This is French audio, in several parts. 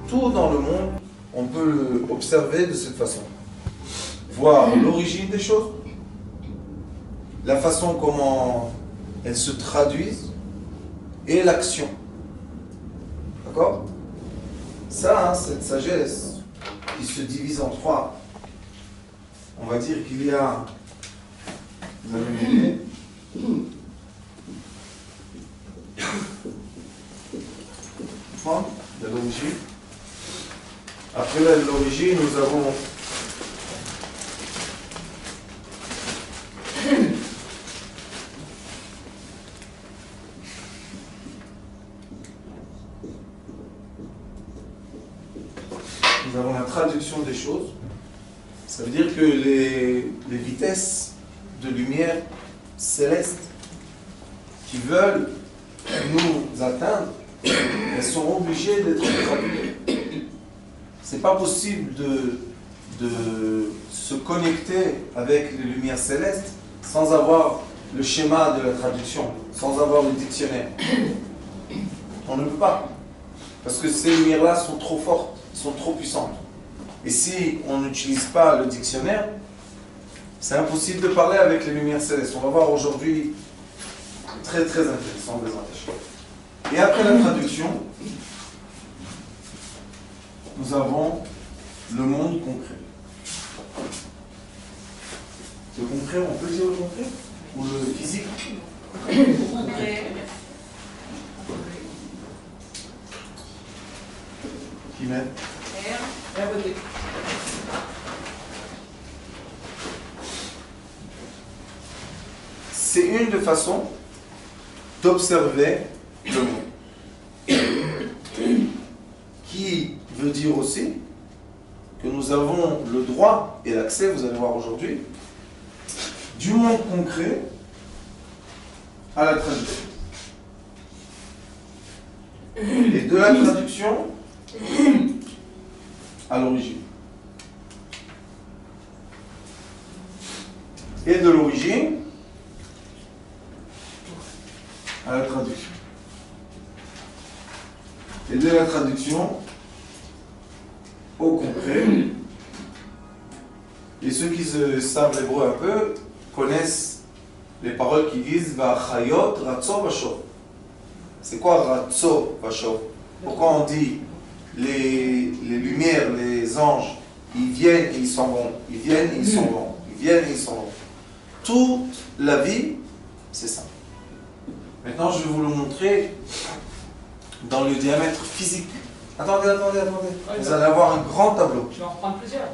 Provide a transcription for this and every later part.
Tout dans le monde, on peut l'observer de cette façon. Voir l'origine des choses, la façon comment elles se traduisent et l'action. D'accord? Ça, cette sagesse qui se divise en trois, on va dire qu'il y a, vous avez une idée, de l'origine. Après l'origine, nous avons la traduction des choses. Ça veut dire que les vitesses de lumière céleste qui veulent nous atteindre, elles sont obligées d'être traduites. C'est pas possible de se connecter avec les lumières célestes sans avoir le schéma de la traduction, sans avoir le dictionnaire. On ne peut pas. Parce que ces lumières-là sont trop fortes, sont trop puissantes. Et si on n'utilise pas le dictionnaire, c'est impossible de parler avec les lumières célestes. On va voir aujourd'hui très très intéressant des choses. Et après la traduction, nous avons le monde concret. Le concret, on peut dire le concret? Ou le physique? Concret. Qui met? La beauté. C'est une des façons d'observer le monde. Qui veut dire aussi que nous avons le droit et l'accès, vous allez voir aujourd'hui, du monde concret à la traduction. Et de la traduction à l'origine. Et de l'origine à la traduction. Et de la traduction au concret. Et ceux qui savent l'hébreu un peu connaissent les paroles qui disent Vachayot Ratso Vashov. C'est quoi Ratso Vashov? Pourquoi on dit les lumières, les anges, ils viennent et ils s'en vont, ils viennent et ils s'en vont, ils viennent et ils s'en vont. Toute la vie, c'est ça. Maintenant, je vais vous le montrer dans le diamètre physique. Attendez. Vous allez avoir un grand tableau. Je vais en reprendre plusieurs.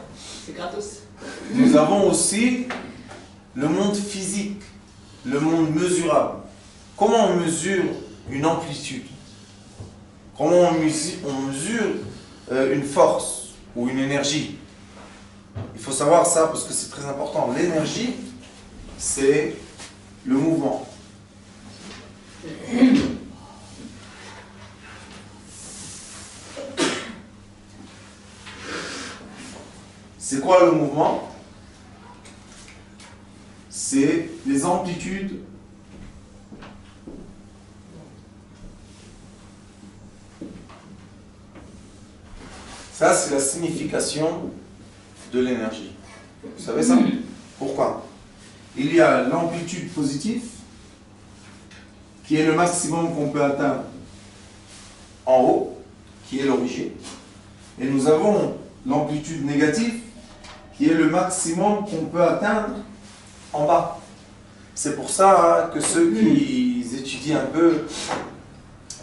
C'est gratos. Nous avons aussi le monde physique, le monde mesurable. Comment on mesure une amplitude? Comment on mesure une force ou une énergie? Il faut savoir ça parce que c'est très important. L'énergie, c'est le mouvement. C'est quoi le mouvement? C'est les amplitudes ça, c'est la signification de l'énergie. Vous savez ça? Pourquoi? Il y a l'amplitude positive, qui est le maximum qu'on peut atteindre en haut, qui est l'origine. Et nous avons l'amplitude négative, qui est le maximum qu'on peut atteindre en bas. C'est pour ça que ceux qui étudient un peu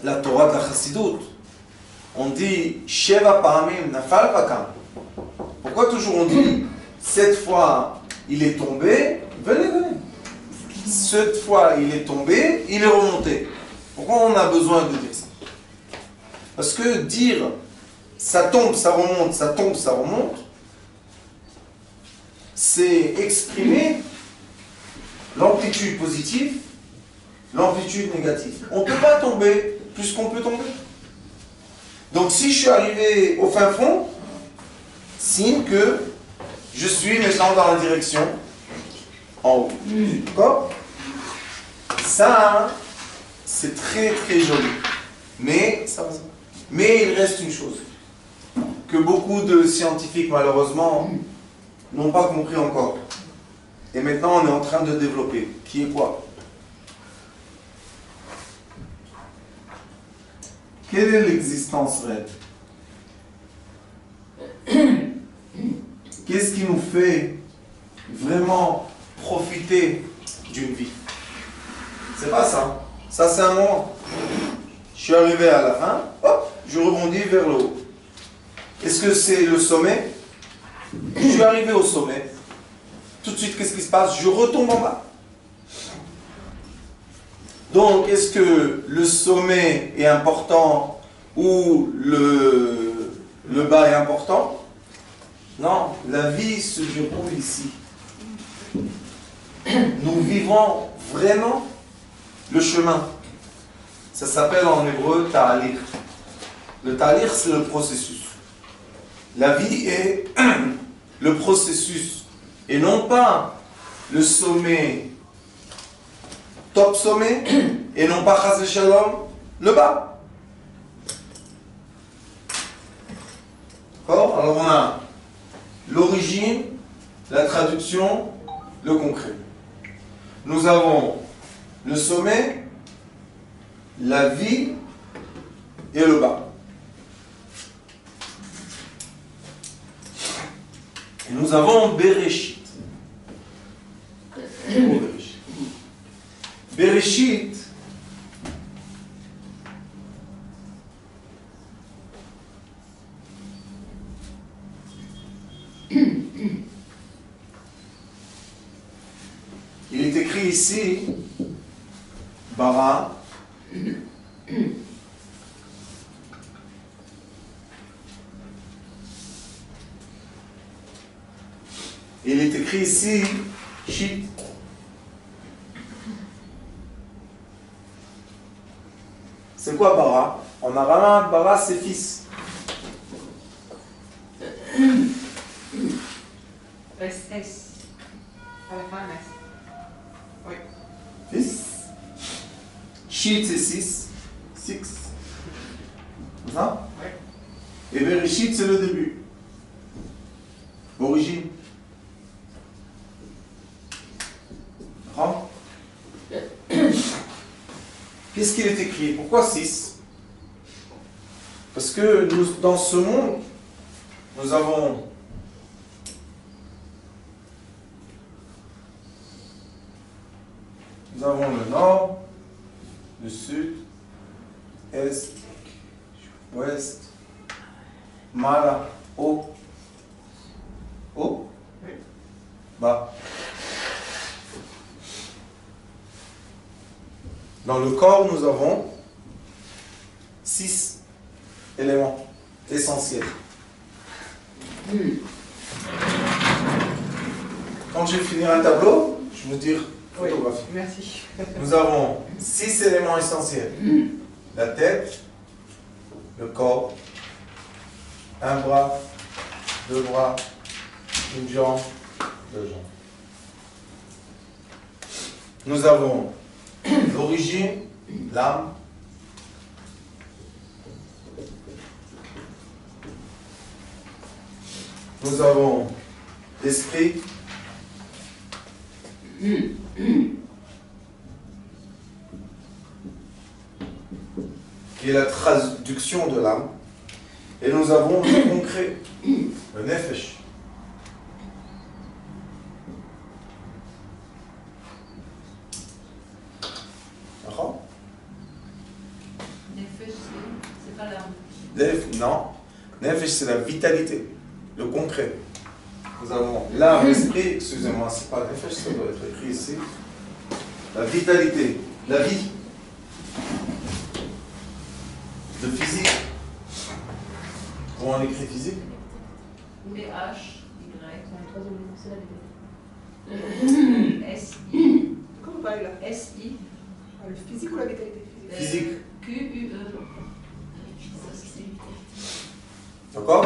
la Torah de la Chassidut, on dit Sheva Paramim Nafal Vakam. Pourquoi toujours on dit 7 fois il est tombé, venez. 7 fois il est tombé, il est remonté. Pourquoi on a besoin de dire ça? Parce que dire ça tombe, ça remonte, ça tombe, ça remonte, c'est exprimer l'amplitude positive, l'amplitude négative. On ne peut pas tomber plus qu'on peut tomber. Donc si je suis arrivé au fin fond, signe que je suis maintenant dans la direction en haut. D'accord? Ça, c'est très très joli. Mais il reste une chose. que beaucoup de scientifiques, malheureusement, n'ont pas compris encore. Et maintenant, on est en train de développer. Qui est quoi? Quelle est l'existence réelle? Qu'est-ce qui nous fait vraiment profiter d'une vie? C'est pas ça. Ça, c'est un moment. Je suis arrivé à la fin, hop, je rebondis vers le haut. Est-ce que c'est le sommet? Je suis arrivé au sommet. Tout de suite, qu'est-ce qui se passe? Je retombe en bas. Donc, est-ce que le sommet est important ou le bas est important? Non, la vie se déroule ici. Nous vivons vraiment le chemin. Ça s'appelle en hébreu ta'alir. Le ta'alir, c'est le processus. La vie est le processus et non pas le sommet, top sommet, et non pas chas v'shalom, le bas. D'accord? Alors on a l'origine, la traduction, le concret. Nous avons le sommet, la vie et le bas. Et nous avons Bereshit. Bereshit, il est écrit ici, Bara, il est écrit ici, Shit. C'est quoi Bara? En arabe, Bara c'est fils. S. À la fin, S. Oui. Fils. Shit c'est 6. 6. C'est ça? Oui. Et Bereshit c'est le début. Origine. D'accord? Qu'est-ce qu'il est écrit? Pourquoi 6? Parce que nous, dans ce monde, nous avons le nord, le sud, est, ouest, mala, haut, haut, Oui. bas. Dans le corps, nous avons 6 éléments essentiels. Quand je vais finir un tableau, je vais vous dire Oui. photographie. Merci. Nous avons 6 éléments essentiels. La tête, le corps, un bras, 2 bras, une jambe, 2 jambes. Nous avons l'origine, l'âme. Nous avons l'esprit. Qui est la traduction de l'âme. Et nous avons le concret, le nefesh. D'accord? Nefesh, c'est pas l'âme. Non. Nefesh, c'est la vitalité, le concret. Nous avons l'âme, l'esprit, excusez-moi, c'est pas nefesh, ça doit être écrit ici. La vitalité, la vie. Le physique. Comment on écrit physique? B-H-Y. S-I. Comment vous parlez là? S-I. Le physique ou la vitalité? Physique. Q-U-E. D'accord?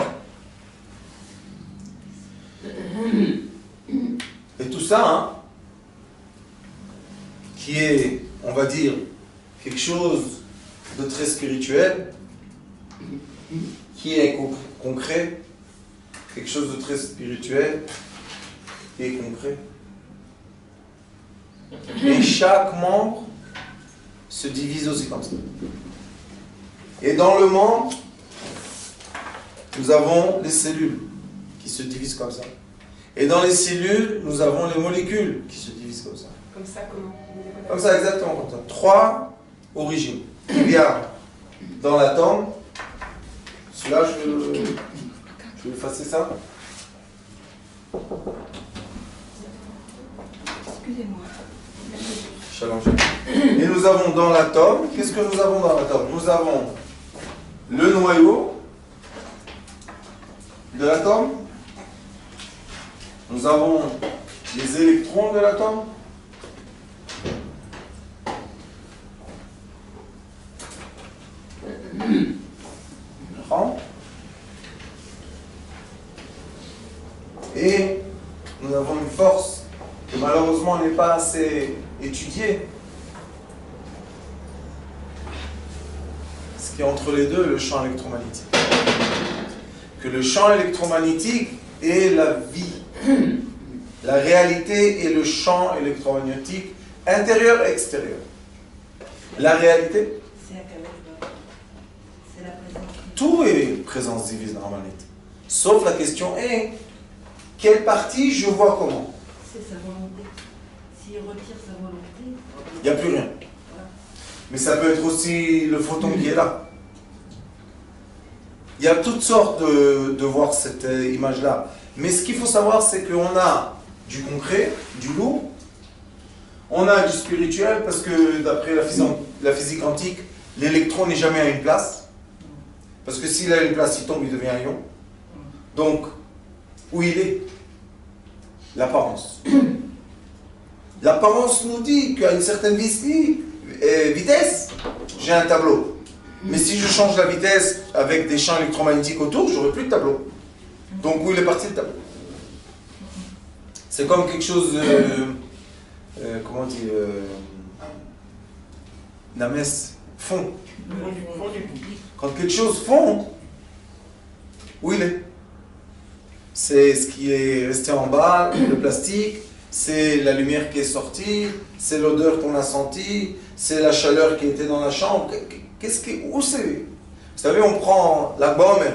Et tout ça, hein, qui est, on va dire, quelque chose de très spirituel, qui est concret, quelque chose de très spirituel et concret. Et chaque membre se divise aussi comme ça. Et dans le membre, nous avons les cellules qui se divisent comme ça. Et dans les cellules, nous avons les molécules qui se divisent comme ça. Comme ça, comment? Comme ça, exactement comme ça. 3 origines. Il y a dans l'atome, celui-là, je vais effacer ça. Excusez-moi. Challenger. Et nous avons dans l'atome, qu'est-ce que nous avons dans l'atome? Nous avons le noyau de l'atome. Nous avons les électrons de l'atome. Et nous avons une force que malheureusement n'est pas assez étudiée. Ce qui est entre les deux, le champ électromagnétique. Que le champ électromagnétique est la vie. La réalité est le champ électromagnétique intérieur et extérieur. La réalité, C'est la présence. tout est présence divine dans la planète. Sauf la question est, quelle partie je vois comment? C'est sa volonté. S'il retire sa volonté, Il n'y a plus rien. voilà. Mais ça peut être aussi le photon qui est là. Il y a toutes sortes de voir cette image-là. Mais ce qu'il faut savoir, c'est qu'on a du concret, du lourd, on a du spirituel, parce que d'après la physique quantique, l'électron n'est jamais à une place. Parce que s'il a une place, il tombe, il devient un ion. Donc, où il est? L'apparence. L'apparence nous dit qu'à une certaine vitesse, j'ai un tableau. Mais si je change la vitesse avec des champs électromagnétiques autour, j'aurai plus de tableau. Donc où il est parti le tableau? C'est comme quelque chose, comment on dit, Names, fond. Quand quelque chose fond, où il est? C'est ce qui est resté en bas, le plastique, c'est la lumière qui est sortie, c'est l'odeur qu'on a sentie, c'est la chaleur qui était dans la chambre. Où c'est? Vous savez, on prend la bombe,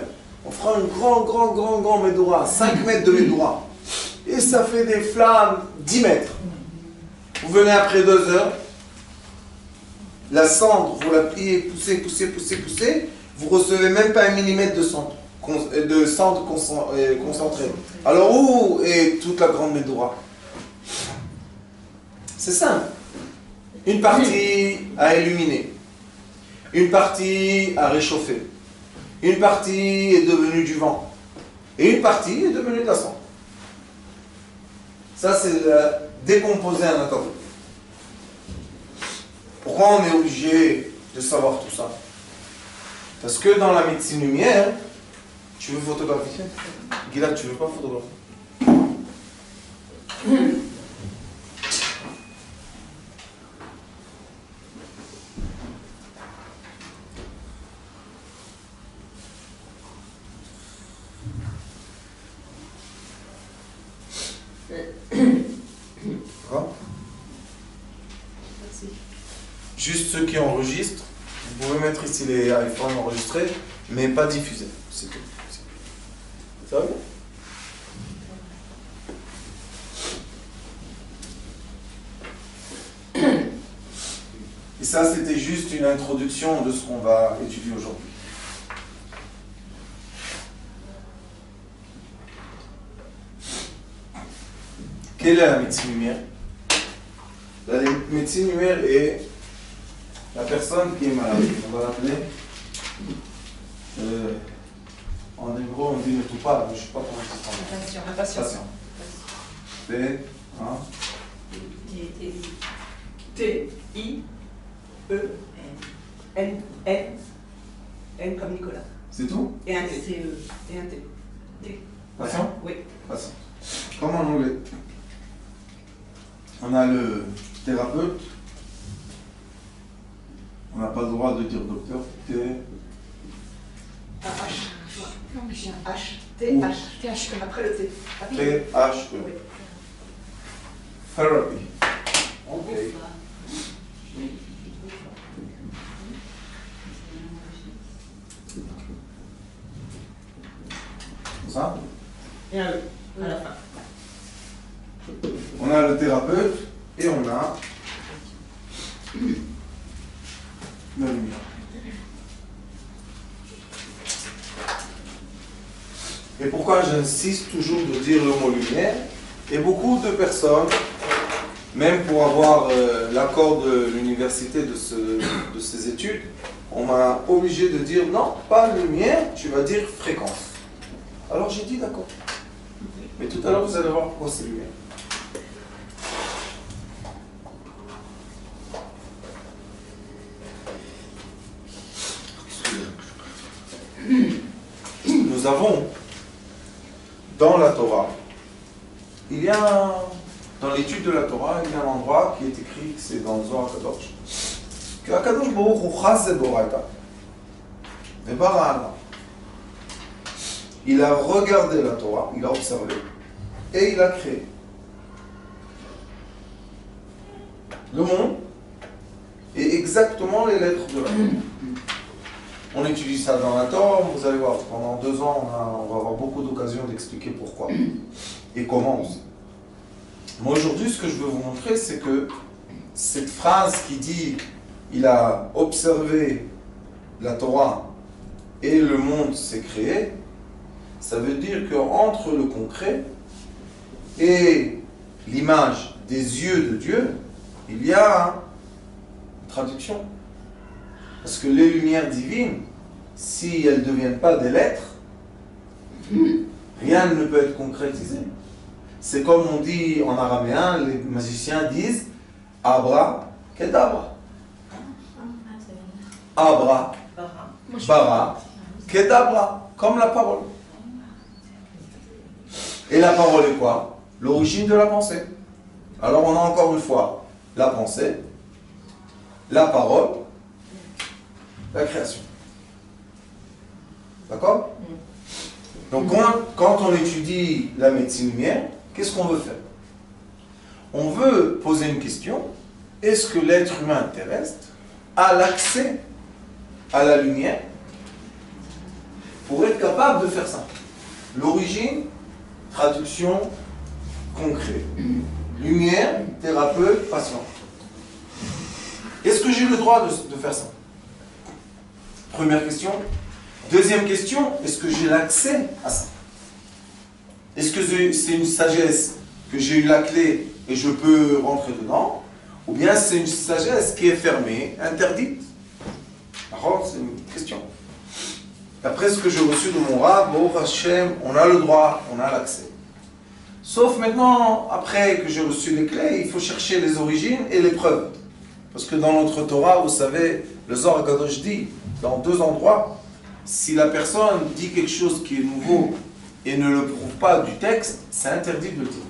on prend un grand médoura, 5 mètres de médoura, et ça fait des flammes 10 mètres. Vous venez après 2 heures, la cendre, vous la pliez, poussez, vous recevez même pas 1 millimètre de cendre concentrée. Alors où est toute la grande médoura? C'est simple. Une partie à illuminer, une partie à réchauffer, une partie est devenue du vent, et une partie est devenue de la cendre. Ça, c'est décomposer un atome. Pourquoi on est obligé de savoir tout ça? Parce que dans la médecine lumière, tu veux photographier? Gilad, tu veux pas photographier? Merci. Juste ceux qui enregistrent, vous pouvez mettre ici les iPhones enregistrés, mais pas diffusés. C'est tout. Ça va? Et ça, c'était juste une introduction de ce qu'on va étudier aujourd'hui. Quelle est la médecine lumière? La médecine lumière est la personne qui est malade. On va l'appeler. En hébreu, on dit ne tout pas, je ne sais pas comment ça se prononce. Patient. P, hein? T-I-E-N comme Nicolas. C'est tout? Et un T. C'est Et un T. T. Patient? Oui. Patient. Comme en anglais. On a le thérapeute. On n'a pas le droit de dire docteur. T. Ah, H. T-H. THE. Après le T. T-H-E. Oui. Therapy. Ok. Ça. Et un E à la fin. On a le thérapeute et on a la lumière. Et pourquoi j'insiste toujours de dire le mot lumière? Et beaucoup de personnes, même pour avoir l'accord de l'université de ces études, on m'a obligé de dire non, pas lumière, tu vas dire fréquence. Alors j'ai dit d'accord. Mais tout à l'heure vous allez voir pourquoi c'est lumière. Nous avons dans la Torah, il y a dans l'étude de la Torah, il y a un endroit qui est écrit, c'est dans le Zohar Kadosh, que Akadosh Baruch Hu Chaz Boraita, il a regardé la Torah, il a observé et il a créé le monde et exactement les lettres de la Torah. On étudie ça dans la Torah, vous allez voir, pendant 2 ans, on va avoir beaucoup d'occasions d'expliquer pourquoi et comment aussi. Moi aujourd'hui, ce que je veux vous montrer, c'est que cette phrase qui dit « il a observé la Torah et le monde s'est créé », ça veut dire qu'entre le concret et l'image des yeux de Dieu, il y a une traduction. Parce que les lumières divines, si elles ne deviennent pas des lettres, rien ne peut être concrétisé. C'est comme on dit en araméen, les magiciens disent Abra, Kedabra. Abra, Bara, Kedabra, comme la parole. Et la parole est quoi? L'origine de la pensée. Alors on a encore une fois la pensée, la parole, la création. D'accord? Donc quand on étudie la médecine lumière, qu'est-ce qu'on veut faire? On veut poser une question. Est-ce que l'être humain terrestre a l'accès à la lumière pour être capable de faire ça? L'origine, traduction, concret. Lumière, thérapeute, patient. Est-ce que j'ai le droit de faire ça? Première question. Deuxième question, est-ce que j'ai l'accès à ça? Est-ce que c'est une sagesse que j'ai eu la clé et je peux rentrer dedans? Ou bien c'est une sagesse qui est fermée, interdite? Alors, c'est une question. D'après ce que j'ai reçu de mon Rav, Baruch Hashem, on a le droit, on a l'accès. Sauf maintenant, après que j'ai reçu les clés, il faut chercher les origines et les preuves. Parce que dans notre Torah, vous savez, le Zohar Kadosh dit, dans 2 endroits, si la personne dit quelque chose qui est nouveau et ne le prouve pas du texte, c'est interdit de le dire.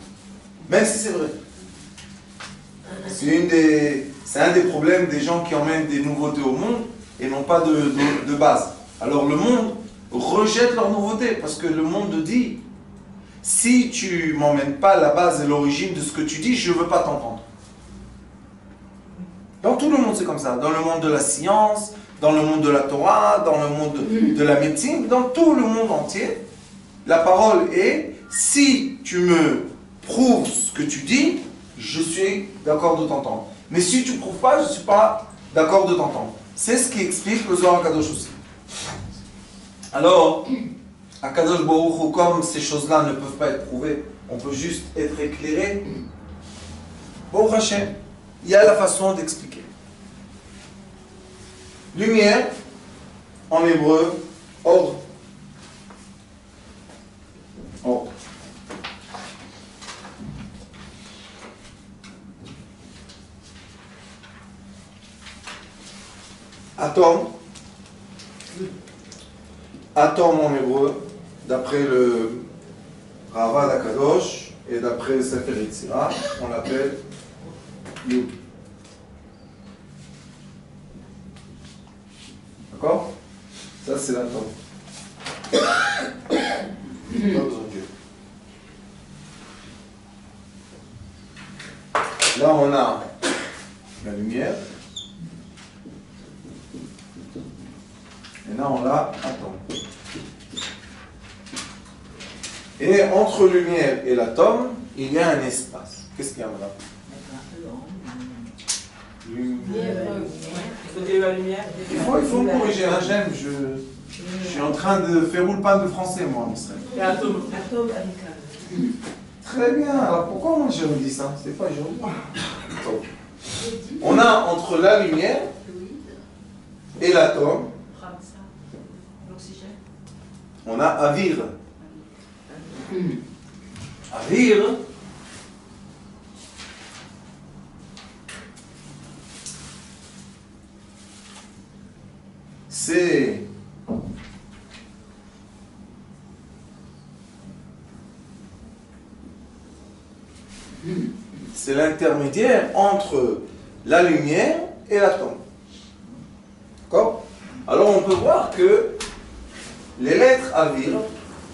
Même si c'est vrai. C'est un des problèmes des gens qui emmènent des nouveautés au monde et n'ont pas de base. Alors le monde rejette leurs nouveautés parce que le monde dit, si tu m'emmènes pas la base et l'origine de ce que tu dis, je ne veux pas t'entendre. Dans tout le monde c'est comme ça. Dans le monde de la science, dans le monde de la Torah, dans le monde de la médecine, dans tout le monde entier, la parole est, si tu me prouves ce que tu dis, je suis d'accord de t'entendre. Mais si tu ne prouves pas, je ne suis pas d'accord de t'entendre. C'est ce qui explique le Zohar Kadosh aussi. Alors, à Kadosh Baruch Hu, comme ces choses-là ne peuvent pas être prouvées, on peut juste être éclairé. Baruch Hashem, il y a la façon d'expliquer. Lumière, en hébreu, ordre. Ordre. Atome. Atome en hébreu, d'après le Ravad Akadosh et d'après Sefer Yetzirah, on l'appelle Yud. D'accord? Ça, c'est l'atome. Pas besoin de Dieu. Là, on a la lumière. Et là, on a atome. Et entre lumière et l'atome, il y a un espace. Qu'est-ce qu'il y a là? La lumière. Il faut me corriger, hein, j'aime. Je suis en train de faire le pan de français, moi, en Israël. Et atome. Atome amical. Très bien. Alors pourquoi moi j'ai redit ça? C'est pas joli. On a entre la lumière et l'atome, L'oxygène. on a avir. Avir, c'est l'intermédiaire entre la lumière et l'atome. D'accord? Alors on peut voir que les lettres avir,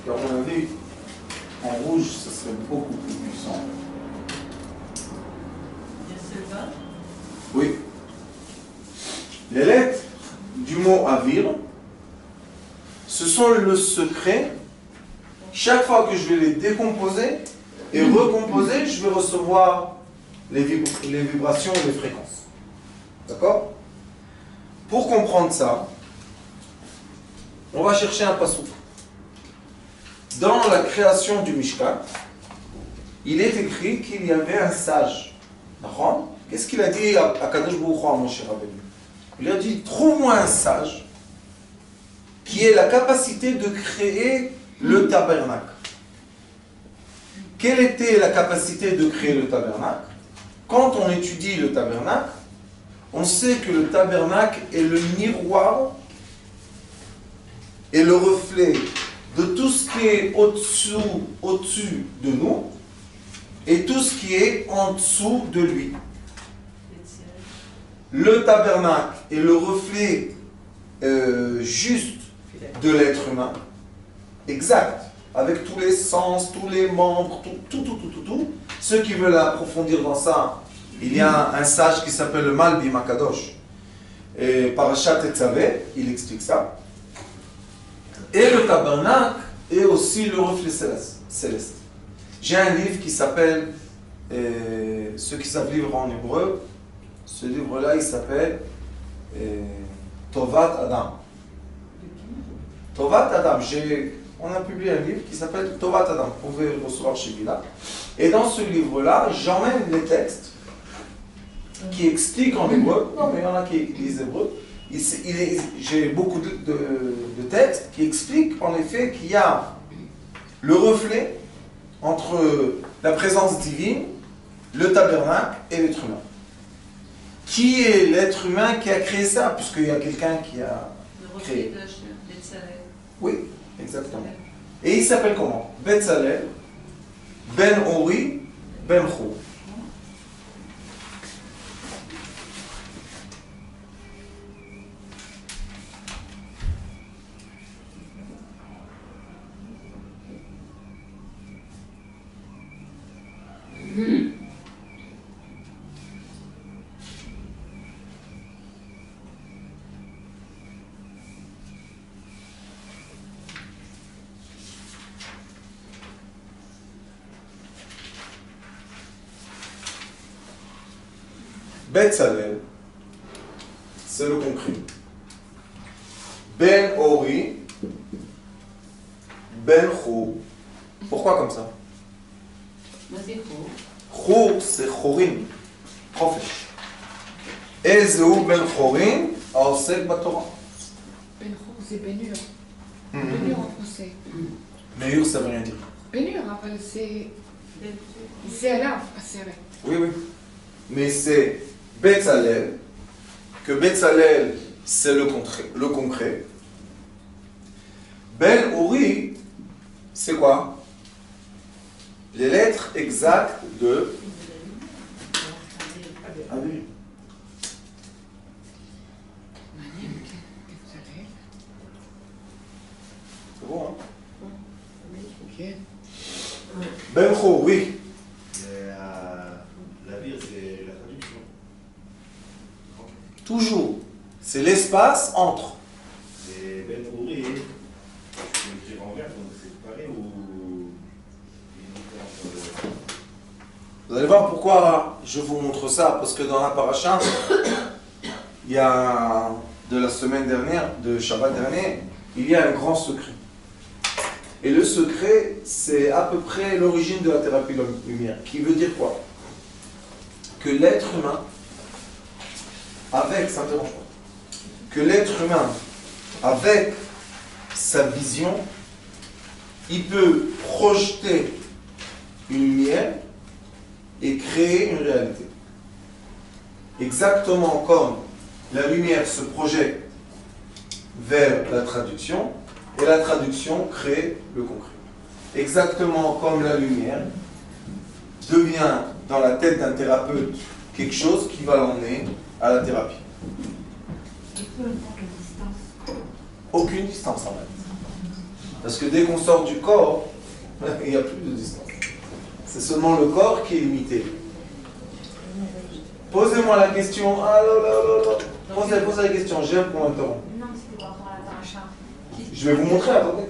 car on a vu en rouge, ce serait beaucoup plus puissant. Il y a Sylvain. Oui. Les lettres du mot avir, ce sont le secret. Chaque fois que je vais les décomposer et recomposer, je vais recevoir les vibrations et les fréquences. D'accord? Pour comprendre ça, on va chercher un passouk. Dans la création du Mishkan, il est écrit qu'il y avait un sage. D'accord? Qu'est-ce qu'il a dit à Kadosh Baruch Hu, à Moshe Rabbeinu? Il a dit, trouve-moi un sage qui ait la capacité de créer le tabernacle. Quelle était la capacité de créer le tabernacle? Quand on étudie le tabernacle, on sait que le tabernacle est le miroir et le reflet de tout ce qui est au-dessus de nous et tout ce qui est en dessous de lui. Le tabernacle est le reflet juste de l'être humain, exact, avec tous les sens, tous les membres, tout. Ceux qui veulent approfondir dans ça, il y a un sage qui s'appelle le Malbi Makadosh, et Parashat Tetzavé, il explique ça. Et le tabernacle est aussi le reflet céleste. J'ai un livre qui s'appelle, ceux qui savent lire en hébreu, ce livre-là, il s'appelle Tovat Adam. Tovat Adam. On a publié un livre qui s'appelle Tovat Adam. Vous pouvez le recevoir chez Villa. Et dans ce livre-là, j'emmène les textes qui expliquent en hébreu. Non, mais il y en a qui lisent hébreu. J'ai beaucoup de textes qui expliquent en effet qu'il y a le reflet entre la présence divine, le tabernacle et l'être humain. Qui est l'être humain qui a créé ça? Puisqu'il y a quelqu'un qui a créé. Le reflet de Betzalel. Oui, exactement. Et il s'appelle comment? Betzalel, Ben Ori, Ben Chou. Betzalel, c'est le concret. Ben Ori, Ben Chou. Pourquoi comme ça? Chou, c'est Chorim, Profesh. Ezeu Ben Chorim, Aosek Batorah. Ben Chou, c'est Benur. Benur en français. Meilleur, ça veut rien dire. Benur, אבל c'est עליו, הסרט. Oui, oui. Mais c'est Betzalel, que Betzalel, c'est le concret. Ben Ori, c'est quoi? Les lettres exactes de Avir. C'est bon, hein? Bencho, oui. La vire, c'est la traduction. Toujours. C'est l'espace entre. Et Ben Houri, tu peux écrire en vert, donc c'est pareil ou. Vous allez voir pourquoi je vous montre ça. Parce que dans la paracha, il y a de la semaine dernière, de Shabbat dernier, il y a un grand secret. Et le secret, c'est à peu près l'origine de la thérapie de la lumière. Qui veut dire quoi? Que l'être humain, avec, ça ne dérange pas, que l'être humain, avec sa vision, il peut projeter une lumière et créer une réalité. Exactement comme la lumière se projette vers la traduction, et la traduction crée le concret. Exactement comme la lumière devient dans la tête d'un thérapeute quelque chose qui va l'emmener à la thérapie. Et peu importe la distance. Aucune distance en fait. Parce que dès qu'on sort du corps, il n'y a plus de distance. C'est seulement le corps qui est limité. Posez-moi la question. Ah là là là là. Posez la question, j'ai un point interrompu. Non, c'était par rapport à la paracha. Je vais vous montrer, attendez.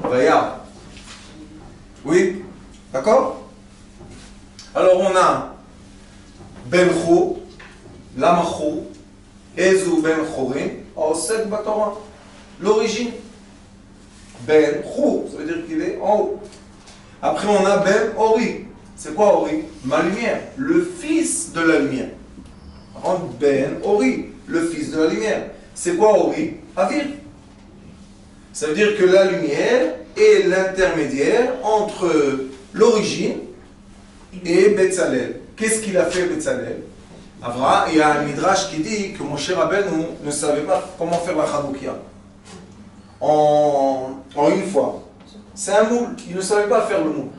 Regarde. Oui, d'accord? Alors on a Bencho, Lamacho, Ezu Ben Chorin, Osek Batora. L'origine. Bencho, ça veut dire qu'il est en haut. Après on a Ben Ori. C'est quoi Ori? Ma lumière, le fils de la lumière. Ben Ori, le fils de la lumière. C'est quoi Ori? Avir. Ça veut dire que la lumière est l'intermédiaire entre l'origine et Betzalel. Qu'est-ce qu'il a fait Betzalel? Avra, il y a un midrash qui dit que Moshe Rabbeinu ne savait pas comment faire la Chanoukia en une fois. C'est un moule, il ne savait pas faire le moule.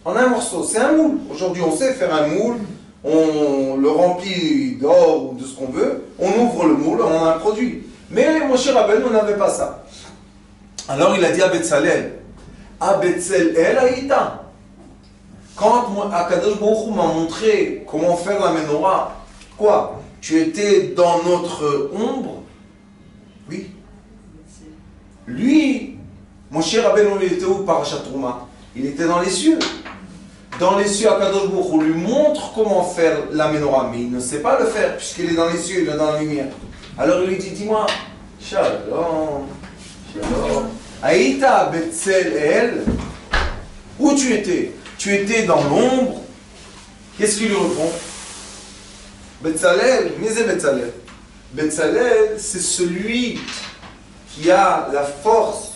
En un morceau, c'est un moule. Aujourd'hui on sait faire un moule, on le remplit d'or ou de ce qu'on veut, on ouvre le moule, on a un produit. Mais Moshe Rabbeinu n'avait pas ça. Alors il a dit à Betzalel, à Betzalel Aïta. Quand Akadosh Baruch Hu m'a montré comment faire la menorah, quoi? Tu étais dans notre ombre? Oui. Lui, Moshe Rabbeinu, il était où par Trouma? Il était dans les cieux. Dans les cieux, Akadosh Baruch Hu lui montre comment faire la menorah, mais il ne sait pas le faire puisqu'il est dans les cieux, il est dans la lumière. Alors il lui dit, dis-moi, Shalom, Shalom. Aïta Betzalel, où tu étais? Tu étais dans l'ombre. Qu'est-ce qu'il lui répond? Betzalel, mais c'est Betzalel. Betzalel, c'est celui qui a la force,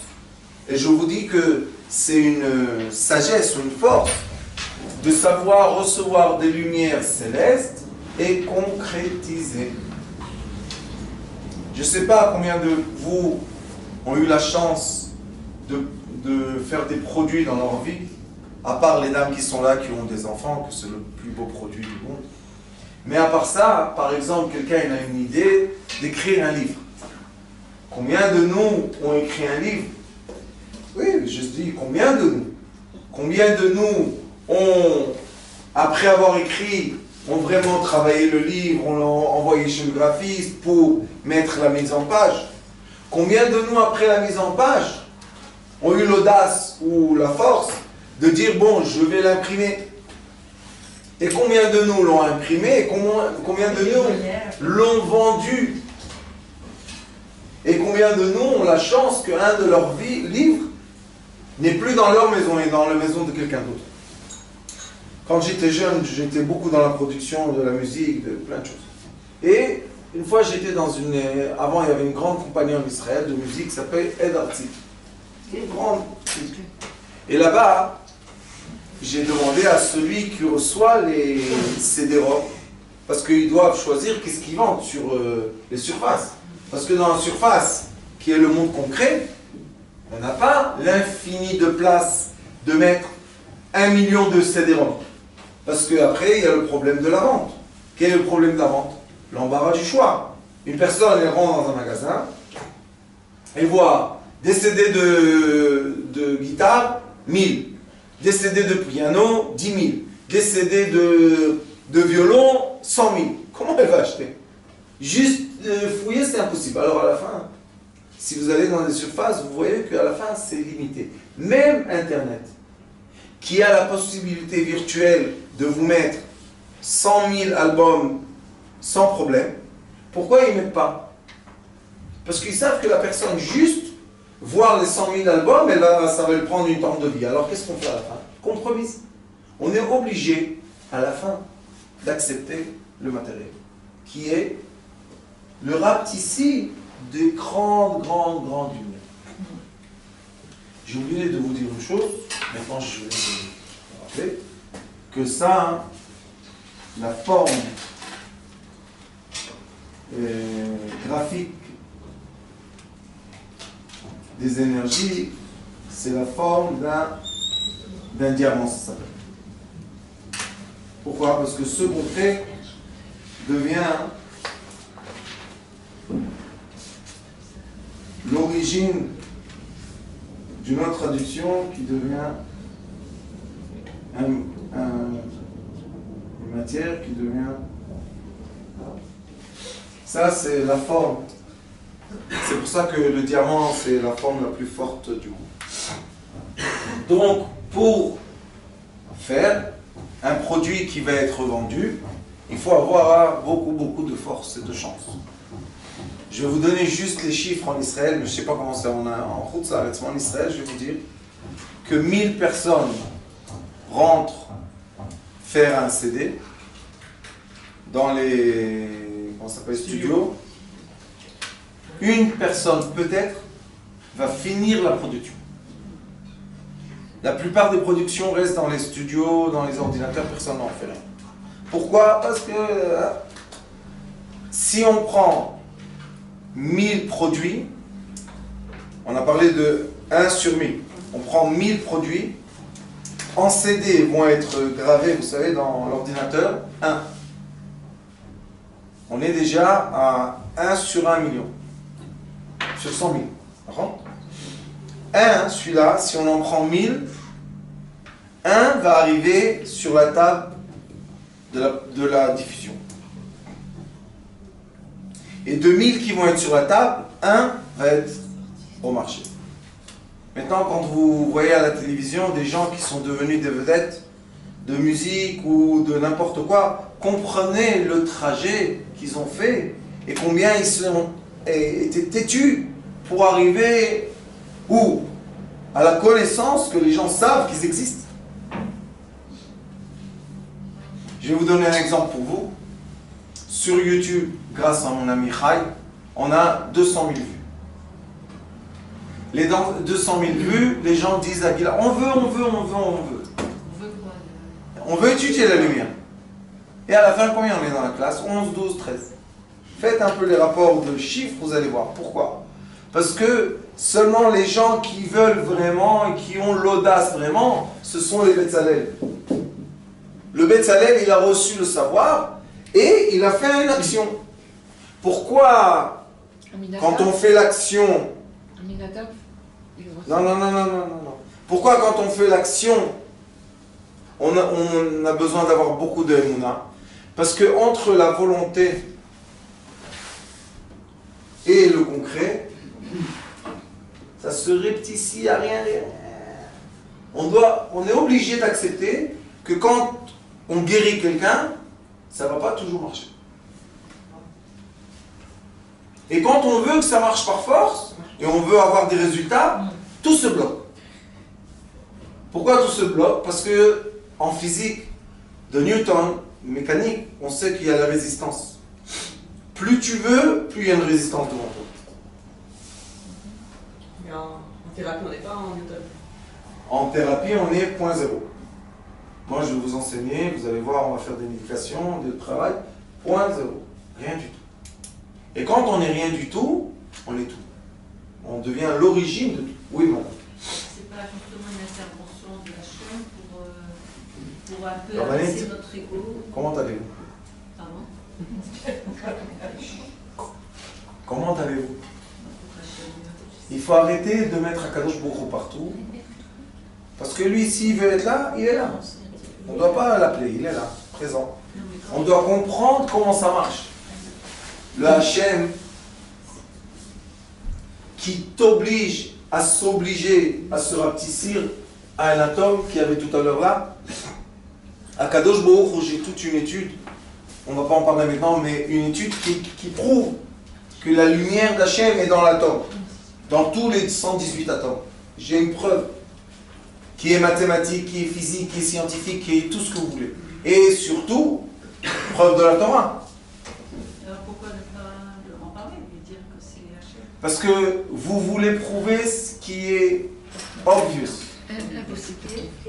et je vous dis que c'est une sagesse, une force, de savoir recevoir des lumières célestes et concrétiser. Je ne sais pas combien de vous ont eu la chance de faire des produits dans leur vie, à part les dames qui sont là, qui ont des enfants, que c'est le plus beau produit du monde. Mais à part ça, par exemple, quelqu'un a une idée d'écrire un livre. Combien de nous ont écrit un livre? Oui, je dis, combien de nous? Combien de nous ont, après avoir écrit, ont vraiment travaillé le livre, on l'a envoyé chez le graphiste pour mettre la mise en page? Combien de nous, après la mise en page, ont eu l'audace ou la force de dire, bon, je vais l'imprimer? Et combien de nous l'ont imprimé? Et combien de nous l'ont vendu? Et combien de nous ont la chance qu'un de leurs livres n'est plus dans leur maison et dans la maison de quelqu'un d'autre? Quand j'étais jeune, j'étais beaucoup dans la production de la musique, de plein de choses. Et une fois, j'étais dans une... Avant, il y avait une grande compagnie en Israël de musique qui s'appelle Ed Arti. Une grande... Et là-bas, j'ai demandé à celui qui reçoit les CD-ROM, parce qu'ils doivent choisir qu'est-ce qu'ils vendent sur les surfaces. Parce que dans la surface, qui est le monde concret, on n'a pas l'infini de place de mettre 1 million de CD-ROM. Parce qu'après, il y a le problème de la vente. Quel est le problème de la vente? L'embarras du choix. Une personne, elle rentre dans un magasin, elle voit des CD de guitare, 1000. Des CD de piano, 10 000. Des CD de violon, 100 000. Comment elle va acheter? Juste fouiller, c'est impossible. Alors à la fin, si vous allez dans les surfaces, vous voyez qu'à la fin, c'est limité. Même Internet, qui a la possibilité virtuelle de vous mettre 100 000 albums sans problème, pourquoi ils ne mettent pas? Parce qu'ils savent que la personne, juste voir les 100 000 albums, ça va lui prendre une temps de vie. Alors qu'est-ce qu'on fait à la fin? Compromise. On est obligé, à la fin, d'accepter le matériel, qui est le rapetissi des grandes lumières. J'ai oublié de vous dire une chose, maintenant je vais vous rappeler, que ça, la forme graphique des énergies, c'est la forme d'un diamant, ça s'appelle. Pourquoi? Parce que ce qu'on fait devient l'origine d'une autre traduction qui devient une matière qui devient... Ça, c'est la forme. C'est pour ça que le diamant, c'est la forme la plus forte du monde. Donc, pour faire un produit qui va être vendu, il faut avoir beaucoup de force et de chance. Je vais vous donner juste les chiffres en Israël, mais je ne sais pas comment c'est en route, ça arrête en Israël, je vais vous dire que 1000 personnes rentrent faire un CD dans les studios. Une personne peut-être va finir la production. La plupart des productions restent dans les studios, dans les ordinateurs, personne n'en fait rien. Pourquoi? Parce que si on prend 1000 produits, on a parlé de 1 sur 1000, on prend 1000 produits, en CD vont être gravés, vous savez, dans l'ordinateur, 1. On est déjà à 1 sur 1 million, sur 100 000. D'accord? 1, celui-là, si on en prend 1000, 1 va arriver sur la table de la diffusion. Et 2000 qui vont être sur la table, 1 va être au marché. Maintenant, quand vous voyez à la télévision des gens qui sont devenus des vedettes de musique ou de n'importe quoi, comprenez le trajet qu'ils ont fait et combien ils sont été têtus pour arriver où? À la connaissance que les gens savent qu'ils existent. Je vais vous donner un exemple pour vous. Sur YouTube, grâce à mon ami Chai, on a 200 000 vues. Les 200 000 vues, les gens disent à Gila, on veut. On veut quoi? On veut étudier la lumière. Et à la fin, combien on est dans la classe? 11, 12, 13. Faites un peu les rapports de chiffres, vous allez voir. Pourquoi? Parce que seulement les gens qui veulent vraiment et qui ont l'audace vraiment, ce sont les Betzalel. Le Betzalel, il a reçu le savoir et il a fait une action. Pourquoi, quand on fait l'action... Non. Pourquoi, quand on fait l'action, on a besoin d'avoir beaucoup de Emouna? Parce que entre la volonté et le concret, ça se rétrécit, il n'y a rien. On est obligé d'accepter que quand on guérit quelqu'un, ça ne va pas toujours marcher. Et quand on veut que ça marche par force, et on veut avoir des résultats, tout se bloque. Pourquoi tout se bloque? Parce que en physique de Newton, mécanique, on sait qu'il y a la résistance. Plus tu veux, plus il y a une résistance devant toi. Mais en thérapie, on n'est pas en Newton. En thérapie, on est 0.0. Moi, je vais vous enseigner, vous allez voir, on va faire des médications, des travail, 0.0. Rien du tout. Et quand on n'est rien du tout, on est tout. On devient l'origine de tout. Oui, madame. C'est pas justement une intervention de la chaîne pour un peu Urbanite, abaisser notre ego? comment allez-vous? Pardon? Comment allez-vous? Il faut arrêter de mettre Akadosh Baruch Hu partout, Parce que lui, s'il veut être là, il est là. On ne doit pas l'appeler, il est là, présent. On doit comprendre comment ça marche. Le Hachem qui t'oblige à s'obliger à se rapetissir à un atome qui avait tout à l'heure là. À Kadosh Baruch Hu, j'ai toute une étude, on ne va pas en parler maintenant, mais une étude qui prouve que la lumière d'Hachem est dans l'atome, dans tous les 118 atomes. J'ai une preuve qui est mathématique, qui est physique, qui est scientifique, qui est tout ce que vous voulez. Et surtout, preuve de la Torah. Alors pourquoi ne pas en parler et dire que c'est Hachem? Parce que vous voulez prouver ce qui est obvious. Impossible.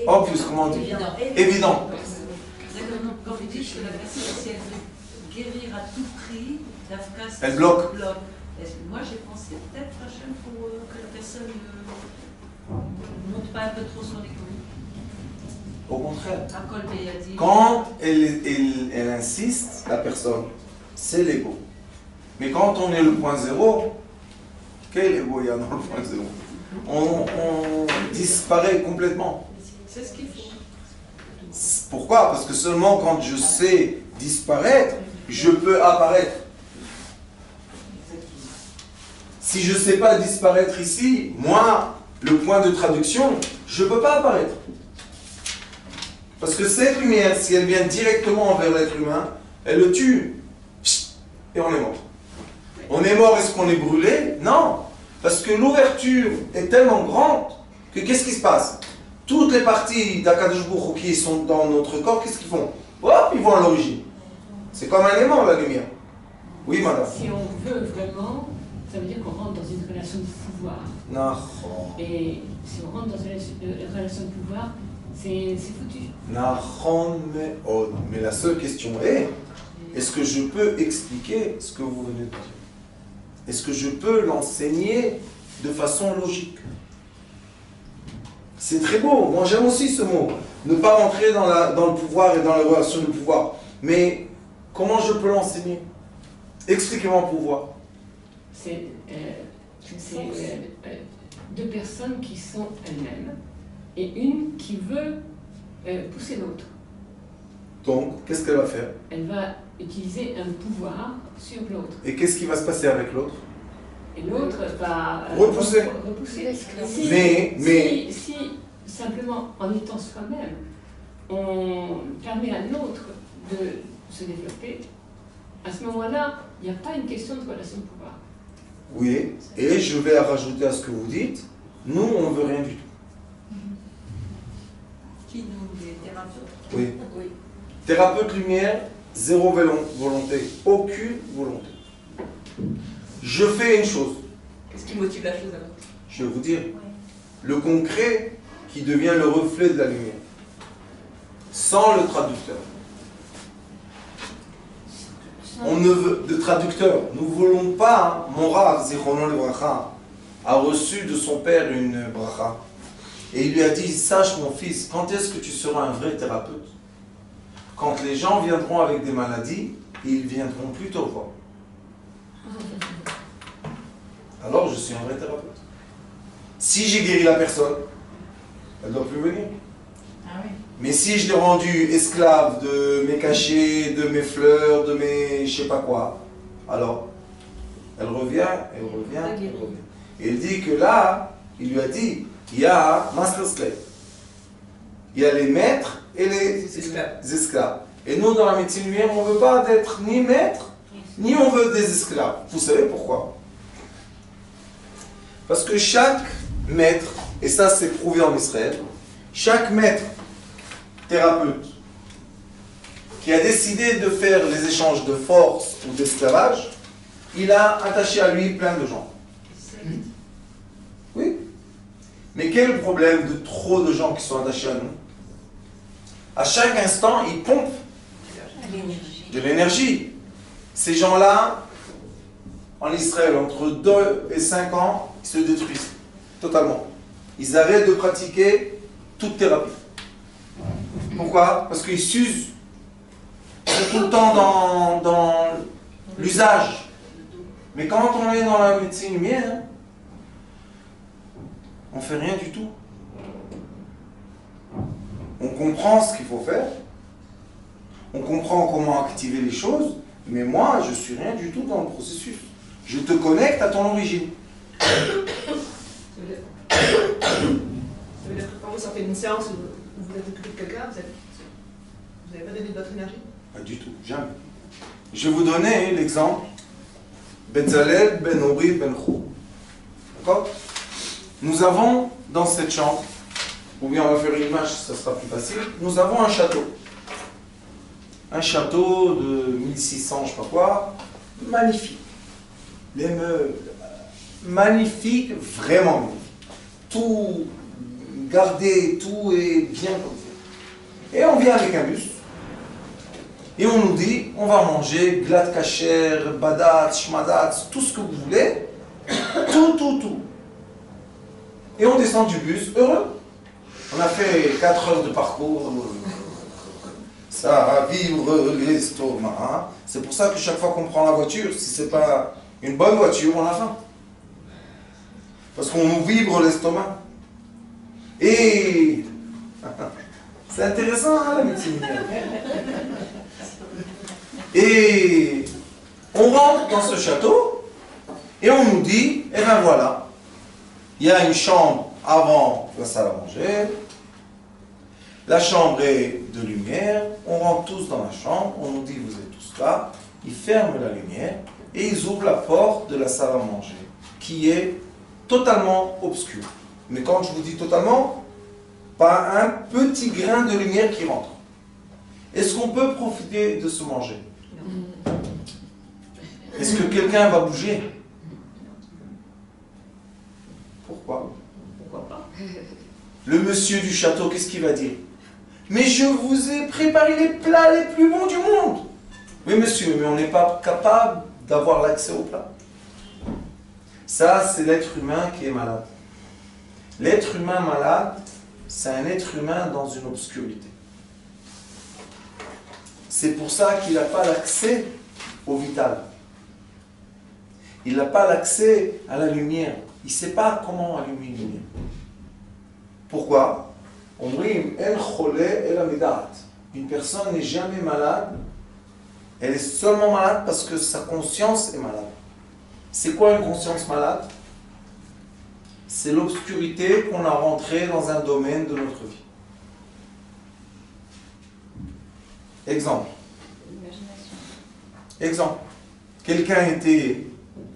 Obvious, comment on dit? Évident. Quand vous dites que la personne, si elle veut guérir à tout prix, d'Afka, Elle bloque. Moi j'ai pensé peut-être Hachem pour que la personne ne monte pas un peu trop son économie. Au contraire. À Colbé a dit. Quand elle insiste, la personne, c'est l'ego. Mais quand on est le point zéro, quel ego il y a dans le point zéro? On disparaît complètement. C'est ce qu'il faut. Pourquoi? Parce que seulement quand je sais disparaître, je peux apparaître. Si je ne sais pas disparaître ici, moi, le point de traduction, je ne peux pas apparaître. Parce que cette lumière, si elle vient directement envers l'être humain, elle le tue. Et on est mort. On est mort, est-ce qu'on est brûlé? Non. Parce que l'ouverture est tellement grande que qu'est-ce qui se passe? Toutes les parties d'Akadosh Baruch Hu qui sont dans notre corps, qu'est-ce qu'ils font? Hop, ils vont à l'origine. C'est comme un aimant, la lumière. Oui, madame. Si on veut vraiment, ça veut dire qu'on rentre dans une relation de pouvoir. Non. Et si on rentre dans une relation de pouvoir, c'est foutu. Mais la seule question est, est-ce que je peux expliquer ce que vous venez de dire? Est-ce que je peux l'enseigner de façon logique? C'est très beau, moi j'aime aussi ce mot. Ne pas rentrer dans le pouvoir et dans la relation de pouvoir. Mais comment je peux l'enseigner? Expliquez-moi le pouvoir. C'est deux personnes qui sont elles-mêmes et une qui veut pousser l'autre. Donc, qu'est-ce qu'elle va faire? Elle va utiliser un pouvoir sur l'autre. Et qu'est-ce qui va se passer avec l'autre? Et l'autre va repousser. Si simplement en étant soi-même, on permet à l'autre de se développer, à ce moment-là, il n'y a pas une question de relation de pouvoir. Oui, et je vais rajouter à ce que vous dites, nous, on ne veut rien du tout. Qui nous, les thérapeutes? Oui. Thérapeute lumière, zéro volonté, aucune volonté. Je fais une chose. Qu'est-ce qui motive la chose alors? Je vais vous dire. Le concret qui devient le reflet de la lumière. Sans le traducteur. On ne veut de traducteur. Nous ne voulons pas. Mon Rav, Zichrono Livracha, a reçu de son père une bracha. Et il lui a dit, sache mon fils, quand est-ce que tu seras un vrai thérapeute? Quand les gens viendront avec des maladies, ils viendront plus te voir. Alors je suis un vrai thérapeute. Si j'ai guéri la personne, elle ne doit plus venir. Ah oui. Mais si je l'ai rendue esclave de mes cachets, de mes fleurs, de mes je sais pas quoi, alors elle revient, elle revient, elle revient. Et il dit que là, il lui a dit, il y a master slave. Il y a les maîtres et les esclaves. Et nous, dans la médecine lumière, on ne veut pas d'être ni maître, ni on veut des esclaves. Vous savez pourquoi? Parce que chaque maître, et ça c'est prouvé en Israël, chaque maître thérapeute qui a décidé de faire les échanges de force ou d'esclavage, il a attaché à lui plein de gens. Oui. Mais quel est le problème de trop de gens qui sont attachés à nous? À chaque instant, ils pompent de l'énergie. Ces gens-là, en Israël, entre 2 et 5 ans, ils se détruisent totalement. Ils arrêtent de pratiquer toute thérapie. Pourquoi? Parce qu'ils s'usent. Ils sont tout le temps dans l'usage. Mais quand on est dans la médecine lumière, on ne fait rien du tout. On comprend ce qu'il faut faire. On comprend comment activer les choses. Mais moi, je ne suis rien du tout dans le processus. Je te connecte à ton origine. Ça veut dire que quand vous sortez d'une séance où vous êtes occupé de quelqu'un, vous n'avez pas donné de votre énergie? Pas du tout, jamais. Je vais vous donner l'exemple. Bezalel, Ben Ori, Ben Chou. D'accord? Nous avons dans cette chambre, ou bien on va faire une image, ça sera plus facile, nous avons un château. Un château de 1600, je ne sais pas quoi, magnifique. Les meubles, magnifique, vraiment magnifique. Tout gardé, tout est bien comme ça. Et on vient avec un bus, et on nous dit, on va manger glad kasher, badat, shmadat, tout ce que vous voulez, tout. Et on descend du bus, heureux. On a fait 4 heures de parcours. Ça va vivre l'estomac. Hein. C'est pour ça que chaque fois qu'on prend la voiture, si ce n'est pas une bonne voiture, on a faim. Parce qu'on nous vibre l'estomac. Et c'est intéressant, hein, la médecine. Et on rentre dans ce château et on nous dit, eh bien voilà, il y a une chambre avant la salle à manger, la chambre est de lumière, on rentre tous dans la chambre, on nous dit vous êtes tous là, ils ferment la lumière et ils ouvrent la porte de la salle à manger, qui est totalement obscure. Mais quand je vous dis totalement, pas un petit grain de lumière qui rentre. Est-ce qu'on peut profiter de ce manger? Est-ce que quelqu'un va bouger? Pourquoi? Pourquoi pas? Le monsieur du château, qu'est-ce qu'il va dire? Mais je vous ai préparé les plats les plus bons du monde. Oui monsieur, mais on n'est pas capable d'avoir l'accès aux plats. Ça, c'est l'être humain qui est malade. L'être humain malade, c'est un être humain dans une obscurité. C'est pour ça qu'il n'a pas l'accès au vital. Il n'a pas l'accès à la lumière. Il ne sait pas comment allumer une lumière. Pourquoi? Une personne n'est jamais malade. Elle est seulement malade parce que sa conscience est malade. C'est quoi une conscience malade? C'est l'obscurité qu'on a rentrée dans un domaine de notre vie. Exemple. Exemple. Quelqu'un était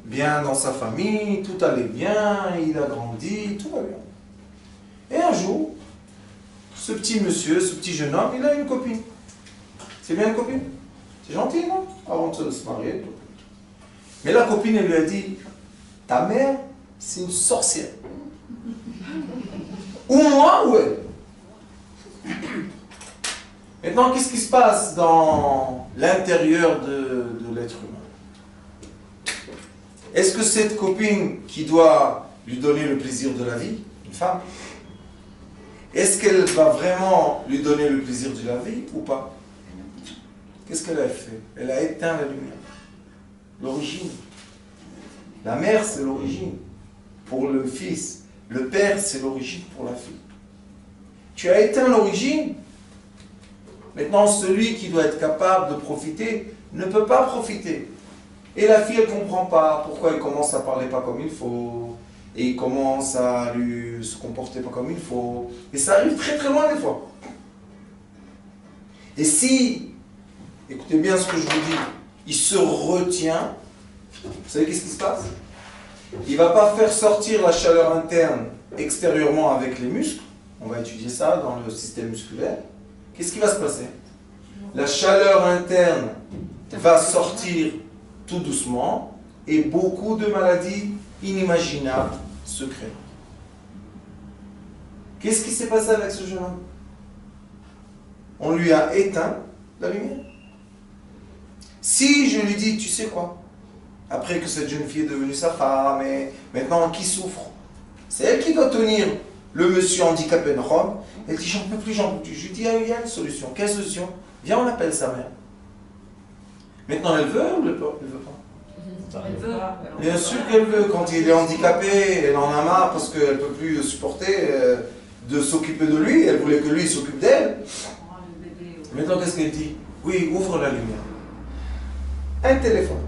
bien dans sa famille, tout allait bien, il a grandi, tout va bien. Et un jour, ce petit monsieur, ce petit jeune homme, il a une copine. C'est bien une copine? C'est gentil, non? Avant de se marier. Tout. Mais la copine, elle lui a dit, ta mère, c'est une sorcière. Ou moi, ou elle. Maintenant, qu'est-ce qui se passe dans l'intérieur de l'être humain? Est-ce que cette copine qui doit lui donner le plaisir de la vie, une femme, est-ce qu'elle va vraiment lui donner le plaisir de la vie ou pas? Qu'est-ce qu'elle a fait? Elle a éteint la lumière. L'origine. La mère, c'est l'origine pour le fils. Le père, c'est l'origine pour la fille. Tu as éteint l'origine. Maintenant, celui qui doit être capable de profiter ne peut pas profiter. Et la fille, elle ne comprend pas pourquoi elle commence à parler pas comme il faut. Et il commence à se comporter pas comme il faut. Et ça arrive très très loin des fois. Et si, écoutez bien ce que je vous dis, il se retient, vous savez qu'est-ce qui se passe? Il ne va pas faire sortir la chaleur interne extérieurement avec les muscles. On va étudier ça dans le système musculaire. Qu'est-ce qui va se passer? La chaleur interne va sortir tout doucement et beaucoup de maladies inimaginables se créent. Qu'est-ce qui s'est passé avec ce jeune homme? On lui a éteint la lumière. Si je lui dis, tu sais quoi? Après que cette jeune fille est devenue sa femme, et maintenant qui souffre? C'est elle qui doit tenir le monsieur handicapé de Rome. Elle dit, j'en peux plus, j'en peux plus. Je lui dis, il y a une solution. Quelle solution? Viens, on appelle sa mère. Maintenant, elle veut ou elle veut pas? Elle veut. Bien sûr qu'elle veut. Quand il est handicapé, elle en a marre parce qu'elle ne peut plus supporter. de s'occuper de lui, elle voulait que lui s'occupe d'elle. Oh, le bébé, Maintenant, qu'est-ce qu'elle dit? Oui, ouvre la lumière. Un téléphone.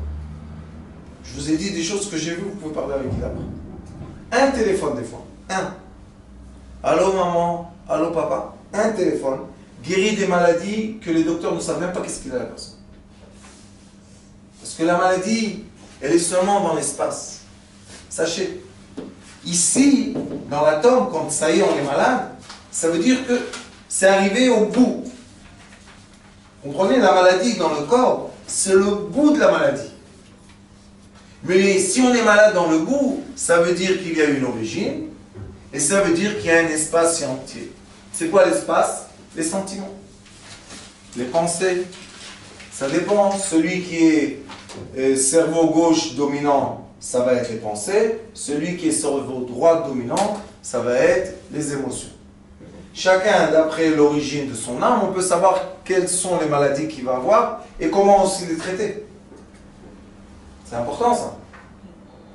Je vous ai dit des choses que j'ai vues, vous pouvez parler avec lui après. Un téléphone des fois. Un. Allô maman, allô papa. Un téléphone guérit des maladies que les docteurs ne savent même pas qu'est-ce qu'il a la personne. Parce que la maladie, elle est seulement dans l'espace. Sachez, ici, dans l'atome, quand ça y est, on est malade, ça veut dire que c'est arrivé au bout. Vous comprenez, la maladie dans le corps, c'est le bout de la maladie. Mais si on est malade dans le bout, ça veut dire qu'il y a une origine, et ça veut dire qu'il y a un espace entier. C'est quoi l'espace? Les sentiments, les pensées. Ça dépend. Celui qui est cerveau gauche dominant, ça va être les pensées. Celui qui est cerveau droit dominant, ça va être les émotions. Chacun, d'après l'origine de son âme, on peut savoir quelles sont les maladies qu'il va avoir et comment aussi les traiter. C'est important ça.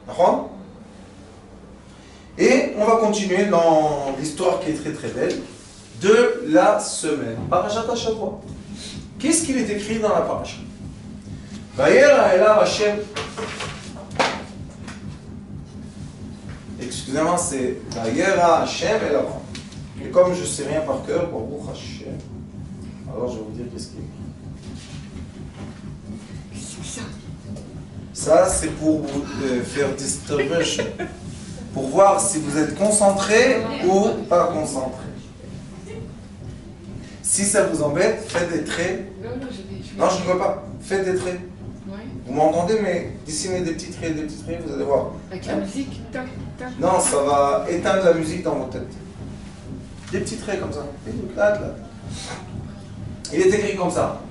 D'accord? Et on va continuer dans l'histoire qui est très très belle de la semaine. Parashat Hashavua. Qu'est-ce qu'il est écrit dans la parasha? Vayera elav Hashem. Excusez-moi, c'est Vayera Hashem elav. Et comme je ne sais rien par cœur, Baruch Hashem, alors je vais vous dire qu'est-ce qu'il est écrit. Ça, c'est pour vous faire distribution. Pour voir si vous êtes concentré ou pas concentré. Si ça vous embête, faites des traits. Non, je ne veux pas. Faites des traits. Vous m'entendez, mais dessinez des petits traits, vous allez voir. Avec la musique, tac, tac. Non, ça va éteindre la musique dans votre tête. Des petits traits comme ça. Là. Il est écrit comme ça.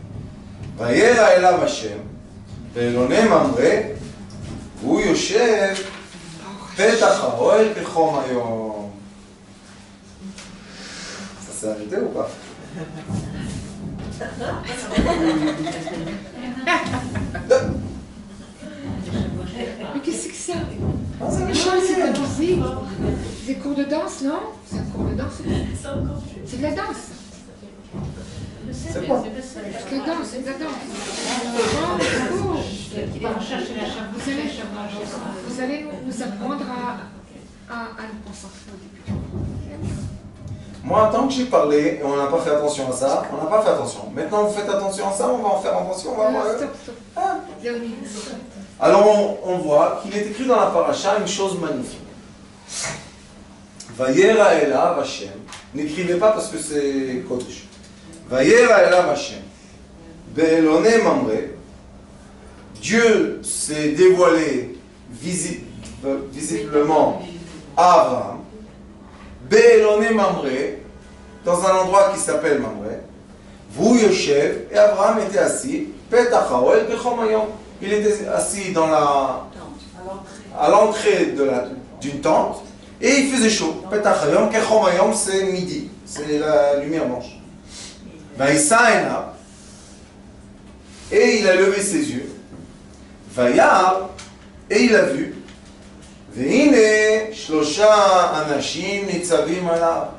Vayera elav Hashem, ve'elonem amre, hu yoshev petach ha'ohel kechom hayom. Ça s'est arrêté ou pas? Mais qu'est-ce que c'est ça? Ah, ça C'est de la musique. C'est des cours de danse, non? C'est un cours de danse? C'est de la danse. C'est quoi? C'est de la danse, c'est de la danse. Oh, vous allez nous apprendre à nous concentrer au début. Moi, tant que j'ai parlé et on n'a pas fait attention à ça, on n'a pas fait attention. Maintenant, vous faites attention à ça, on va en faire attention. On va voir. Stop. Ah. Alors, on voit qu'il est écrit dans la paracha une chose magnifique. Vayera elav Hashem. N'écrivez pas parce que c'est Kodesh. Vayera elav Hashem. Be'elonem amre. Dieu s'est dévoilé visiblement à Abraham. Be'elonem amre. Dans un endroit qui s'appelle Mamre. Vous Yoshev. Et Abraham était assis. Petach ha'ohel kechom hayom. Il était assis dans à l'entrée d'une tente et il faisait chaud. Petach hayom, kechom hayom, c'est midi, c'est la lumière blanche. Vaïsaïna, et il a levé ses yeux. Vayar, et il a vu. Veine shlosha anashim nitzavim alav.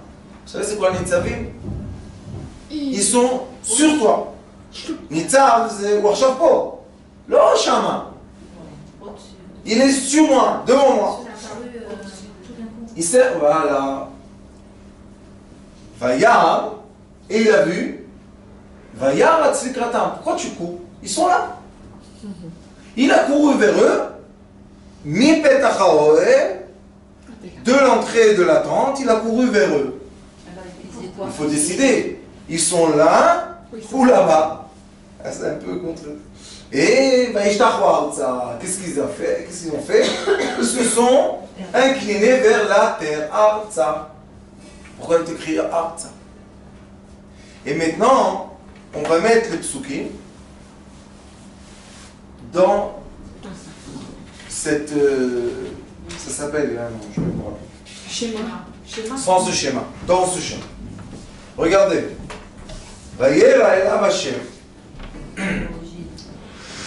Vous savez c'est quoi nitzavim? Ils sont sur toi. Nitzav, c'est warshapo. Le Shama. Il est sur moi, devant moi. Il sert, voilà. Vayar, et il a vu. Vayar atzlikratam. Pourquoi tu cours? Ils sont là. Il a couru vers eux. Mi petach ha'ohel. De l'entrée de la tente, il a couru vers eux. Il faut décider. Ils sont là ou là-bas. C'est un peu contre eux. Et qu'est-ce qu'ils ont fait? Ils se sont inclinés vers la terre. Arza. Pourquoi il écrit Arza? Et maintenant, on va mettre les psukim dans cette. Ça s'appelle. Je vais voir. Schéma. Sans ce schéma. Dans ce schéma. Regardez. Vayera elav Hashem.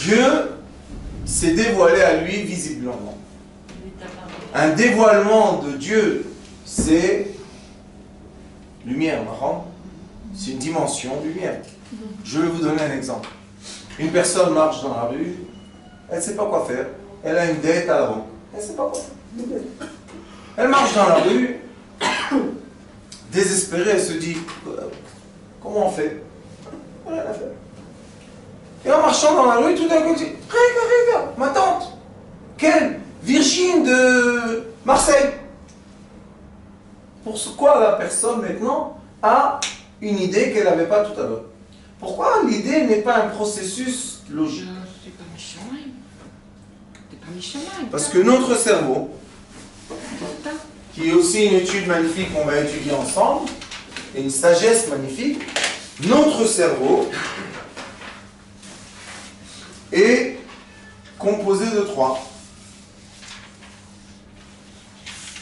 Dieu s'est dévoilé à lui visiblement. Un dévoilement de Dieu, c'est lumière, marrant. C'est une dimension lumière. Je vais vous donner un exemple. Une personne marche dans la rue, elle ne sait pas quoi faire. Elle a une dette à la banque. Elle ne sait pas quoi faire. Elle marche dans la rue, désespérée, elle se dit, comment on fait? Rien à faire. Et en marchant dans la rue, tout d'un coup, elle dit, regarde, ma tante, quelle Virginie de Marseille. Pourquoi la personne maintenant a une idée qu'elle n'avait pas tout à l'heure? Pourquoi l'idée n'est pas un processus logique? C'est pas méchant, hein. C'est pas méchant, hein. Parce que notre cerveau, qui est aussi une étude magnifique qu'on va étudier ensemble, et une sagesse magnifique, notre cerveau est composé de 3.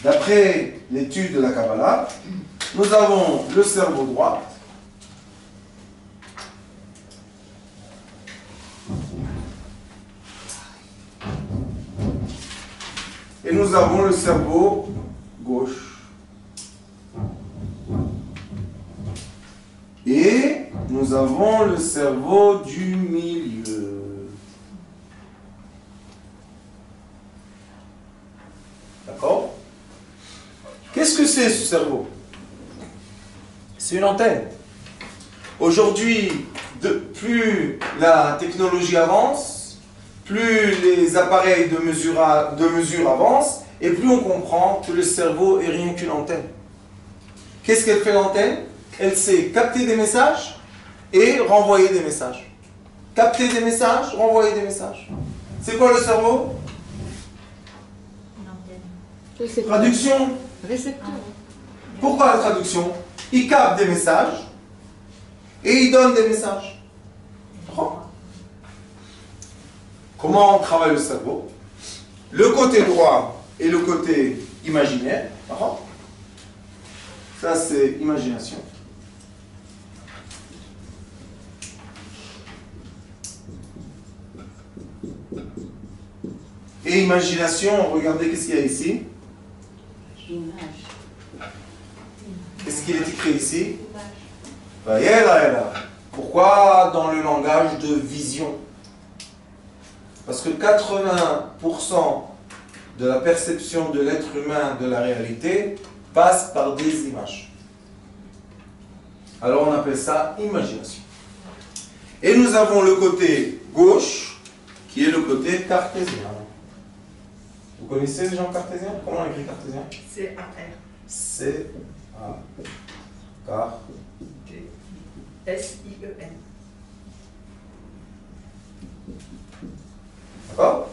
D'après l'étude de la Kabbalah, nous avons le cerveau droit, et nous avons le cerveau gauche. Et nous avons le cerveau du milieu. D'accord? Qu'est-ce que c'est ce cerveau? C'est une antenne. Aujourd'hui, plus la technologie avance, plus les appareils de mesure avancent, et plus on comprend que le cerveau est rien qu'une antenne. Qu'est-ce qu'elle fait l'antenne? Elle sait capter des messages et renvoyer des messages. Capter des messages, renvoyer des messages. C'est quoi le cerveau? Traduction. Récepteur. Pourquoi la traduction? Il capte des messages et il donne des messages. Comment travaille le cerveau? Le côté droit et le côté imaginaire. Ça, c'est imagination. Et imagination, regardez qu'est-ce qu'il y a ici. Qu'est-ce qu'il est écrit ici? Pourquoi dans le langage de vision? Parce que 80% de la perception de l'être humain de la réalité passe par des images. Alors on appelle ça imagination. Et nous avons le côté gauche, qui est le côté cartésien. Vous connaissez les gens cartésiens? Comment on écrit cartésien? C-A-R. C-A-R. S-I-E-N. D'accord?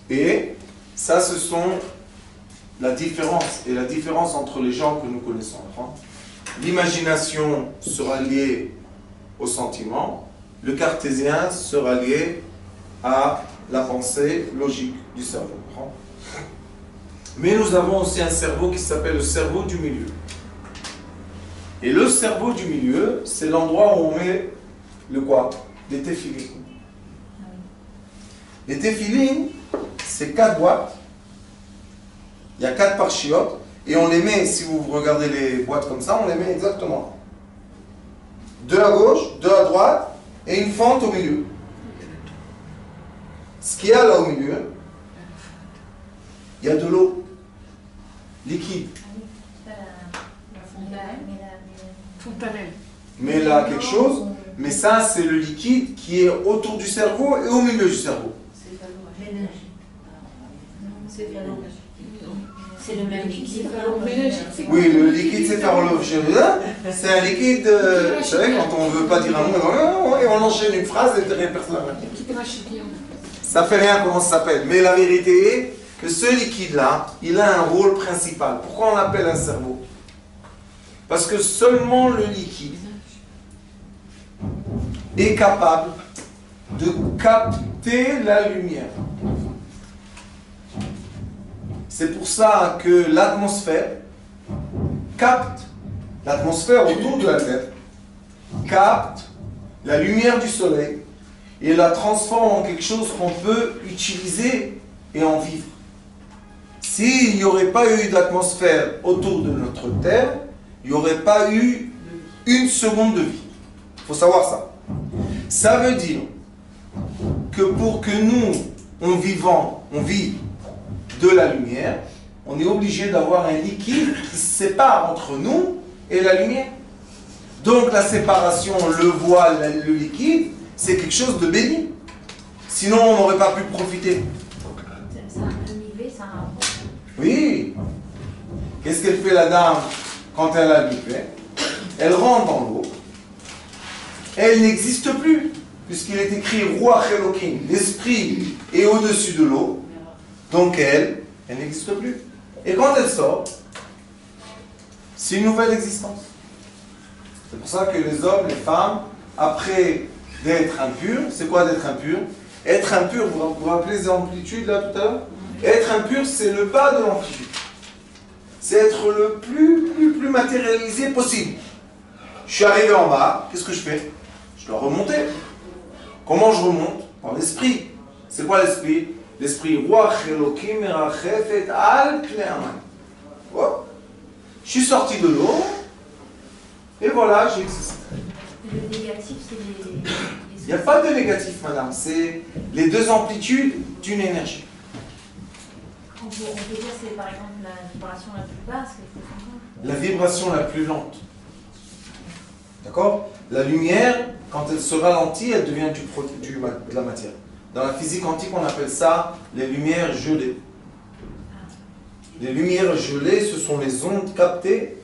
Et ça, ce sont la différence. Et la différence entre les gens que nous connaissons. L'imagination sera liée au sentiment. Le cartésien sera lié à la pensée logique du cerveau. Mais nous avons aussi un cerveau qui s'appelle le cerveau du milieu. Et le cerveau du milieu, c'est l'endroit où on met le quoi? Les téphilines. Les téphilines, c'est 4 boîtes. Il y a 4 parchiotes. Et on les met, si vous regardez les boîtes comme ça, on les met exactement. 2 à gauche, 2 à droite, et une fente au milieu. Ce qu'il y a là au milieu, il y a de l'eau liquide. Fontanelle. Mais là, quelque chose, mais ça, c'est le liquide qui est autour du cerveau et au milieu du cerveau. C'est le même liquide. Oui, le liquide céphalogénien, c'est un liquide, vous savez, quand on ne veut pas dire un mot, et on enchaîne une phrase et personne n'a rien. Ça fait rien comment ça s'appelle. Mais la vérité est que ce liquide-là, il a un rôle principal. Pourquoi on l'appelle un cerveau? Parce que seulement le liquide est capable de capter la lumière. C'est pour ça que l'atmosphère capte, l'atmosphère autour de la Terre, capte la lumière du soleil et la transforme en quelque chose qu'on peut utiliser et en vivre. S'il n'y aurait pas eu d'atmosphère autour de notre Terre, il n'y aurait pas eu une seconde de vie. Il faut savoir ça. Ça veut dire que pour que nous, on vit de la lumière, on est obligé d'avoir un liquide qui se sépare entre nous et la lumière. Donc la séparation, le voile, le liquide, c'est quelque chose de béni. Sinon, on n'aurait pas pu profiter. C'est un nivé, c'est un... Oui. Qu'est-ce qu'elle fait la dame quand elle a nivé? Elle rentre dans l'eau. Elle n'existe plus, puisqu'il est écrit Roi Elohim, l'esprit est au-dessus de l'eau. Donc elle n'existe plus. Et quand elle sort, c'est une nouvelle existence. C'est pour ça que les hommes, les femmes, après d'être impurs, c'est quoi d'être impur? Être impur, vous vous rappelez les amplitudes là tout à l'heure? Être impur, c'est le bas de l'amplitude. C'est être le plus matérialisé possible. Je suis arrivé en bas, qu'est-ce que je fais? Je dois remonter. Comment je remonte? Par l'esprit. C'est quoi l'esprit? L'esprit Roi Elohim merachefet al pnei hamayim. Je suis sorti de l'eau, et voilà, j'existe. Le négatif, c'est les... Il n'y a pas de négatif, madame. C'est les deux amplitudes d'une énergie. On peut dire que c'est par exemple la vibration la plus basse qu'il faut comprendre. La vibration la plus lente. D'accord? La lumière, quand elle se ralentit, elle devient de la matière. Dans la physique quantique, on appelle ça les lumières gelées. Les lumières gelées, ce sont les ondes captées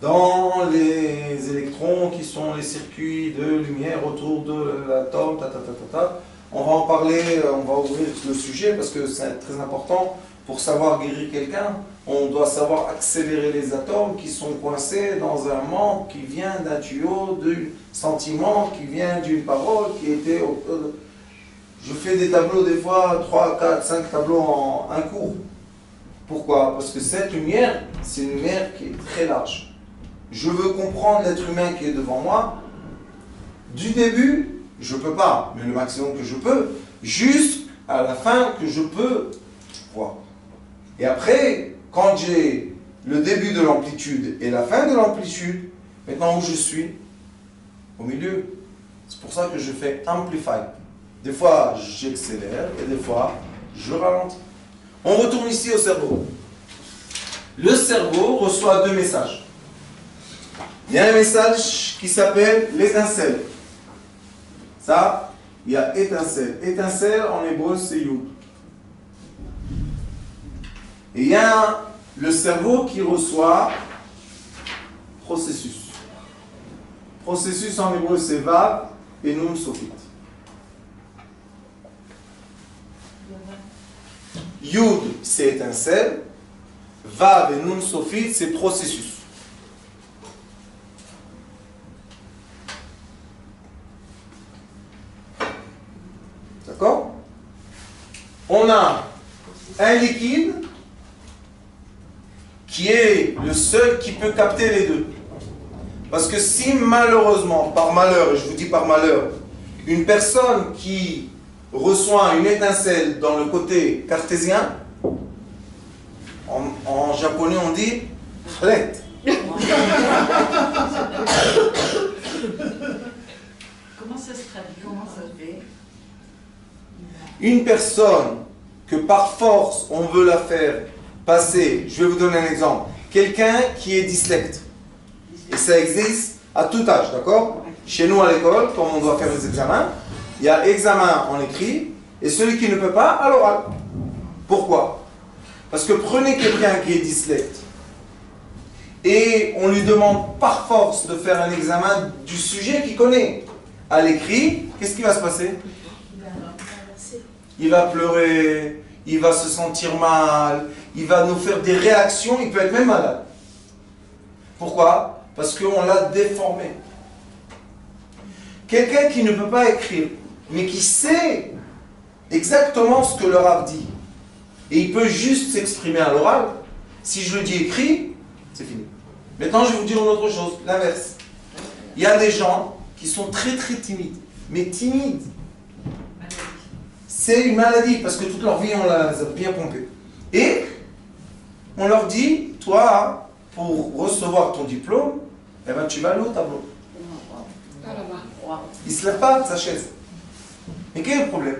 dans les électrons qui sont les circuits de lumière autour de l'atome, On va en parler, on va ouvrir le sujet parce que c'est très important. Pour savoir guérir quelqu'un, on doit savoir accélérer les atomes qui sont coincés dans un manque qui vient d'un tuyau, d'un sentiment qui vient d'une parole qui était... Je fais des tableaux des fois, 3, 4, 5 tableaux en un cours. Pourquoi? Parce que cette lumière, c'est une lumière qui est très large. Je veux comprendre l'être humain qui est devant moi. Du début, je ne peux pas, mais le maximum que je peux, jusqu'à la fin que je peux voir. Et après, quand j'ai le début de l'amplitude et la fin de l'amplitude, maintenant où je suis? Au milieu. C'est pour ça que je fais amplify. Des fois, j'accélère et des fois, je ralentis. On retourne ici au cerveau. Le cerveau reçoit deux messages. Il y a un message qui s'appelle l'étincelle. Ça, il y a étincelle. Étincelle, en hébreu, c'est Yud. Et il y a le cerveau qui reçoit processus. Processus, en hébreu, c'est Vav et Nun Sofit. Yud, c'est étincelle. Vav et Nun Sofit, c'est processus. D'accord? On a un liquide qui est le seul qui peut capter les deux. Parce que si malheureusement, par malheur, et je vous dis par malheur, une personne qui reçoit une étincelle dans le côté cartésien, en japonais on dit chlet. Comment ça se traduit? Comment ça se fait? Une personne que par force on veut la faire passer, je vais vous donner un exemple, quelqu'un qui est dyslecte, et ça existe à tout âge, d'accord? Chez nous à l'école, quand on doit faire les examens, il y a examen en écrit, et celui qui ne peut pas, à l'oral. Pourquoi? Parce que prenez quelqu'un qui est dyslecte, et on lui demande par force de faire un examen du sujet qu'il connaît. À l'écrit, qu'est-ce qui va se passer? Il va pleurer, il va se sentir mal, il va nous faire des réactions, il peut être même malade. Pourquoi? Parce qu'on l'a déformé. Quelqu'un qui ne peut pas écrire, mais qui sait exactement ce que le Rav dit, et il peut juste s'exprimer à l'oral, si je le dis écrit, c'est fini. Maintenant, je vais vous dire une autre chose, l'inverse. Il y a des gens qui sont très très timides, mais timides. C'est une maladie, parce que toute leur vie, on les a bien pompés. Et on leur dit, toi, pour recevoir ton diplôme, eh ben, tu vas aller au tableau. Ah, là-bas. Il ne se lève pas de sa chaise. Mais quel est le problème?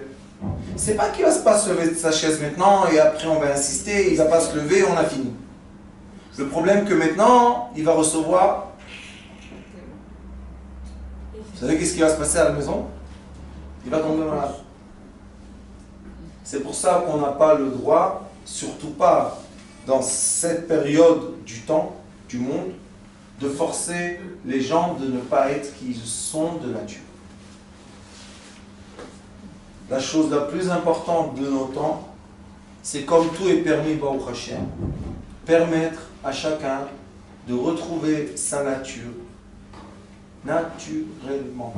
C'est pas qu'il va pas se lever de sa chaise maintenant et après on va insister, il ne va pas se lever, on a fini. Le problème que maintenant, il va recevoir. Vous savez qu'est-ce qui va se passer à la maison? Il va tomber malade. C'est pour ça qu'on n'a pas le droit, surtout pas dans cette période du temps, du monde, de forcer les gens de ne pas être qui ils sont de nature. La chose la plus importante de nos temps, c'est comme tout est permis, Baruch Hashem, permettre à chacun de retrouver sa nature, naturellement.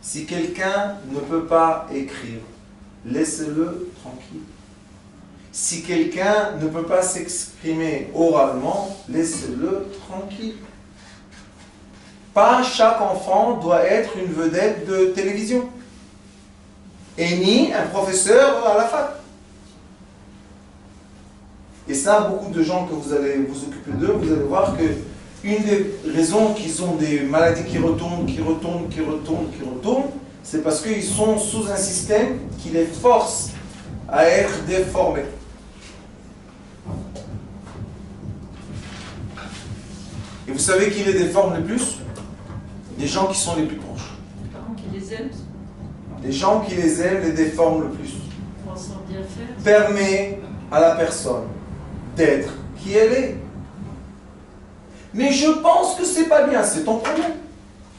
Si quelqu'un ne peut pas écrire, laissez-le tranquille. Si quelqu'un ne peut pas s'exprimer oralement, laissez-le tranquille. Pas chaque enfant doit être une vedette de télévision. Et ni un professeur à la fac. Et ça, beaucoup de gens que vous allez vous occuper d'eux, vous allez voir que une des raisons qu'ils ont des maladies qui retournent, c'est parce qu'ils sont sous un système qui les force à être déformés. Et vous savez qui les déforme le plus? Les gens qui sont les plus proches. Les parents qui les aiment, Les gens qui les aiment les déforment le plus. pour s'en bien faire. Permet à la personne d'être qui elle est. Mais je pense que c'est pas bien, c'est ton problème.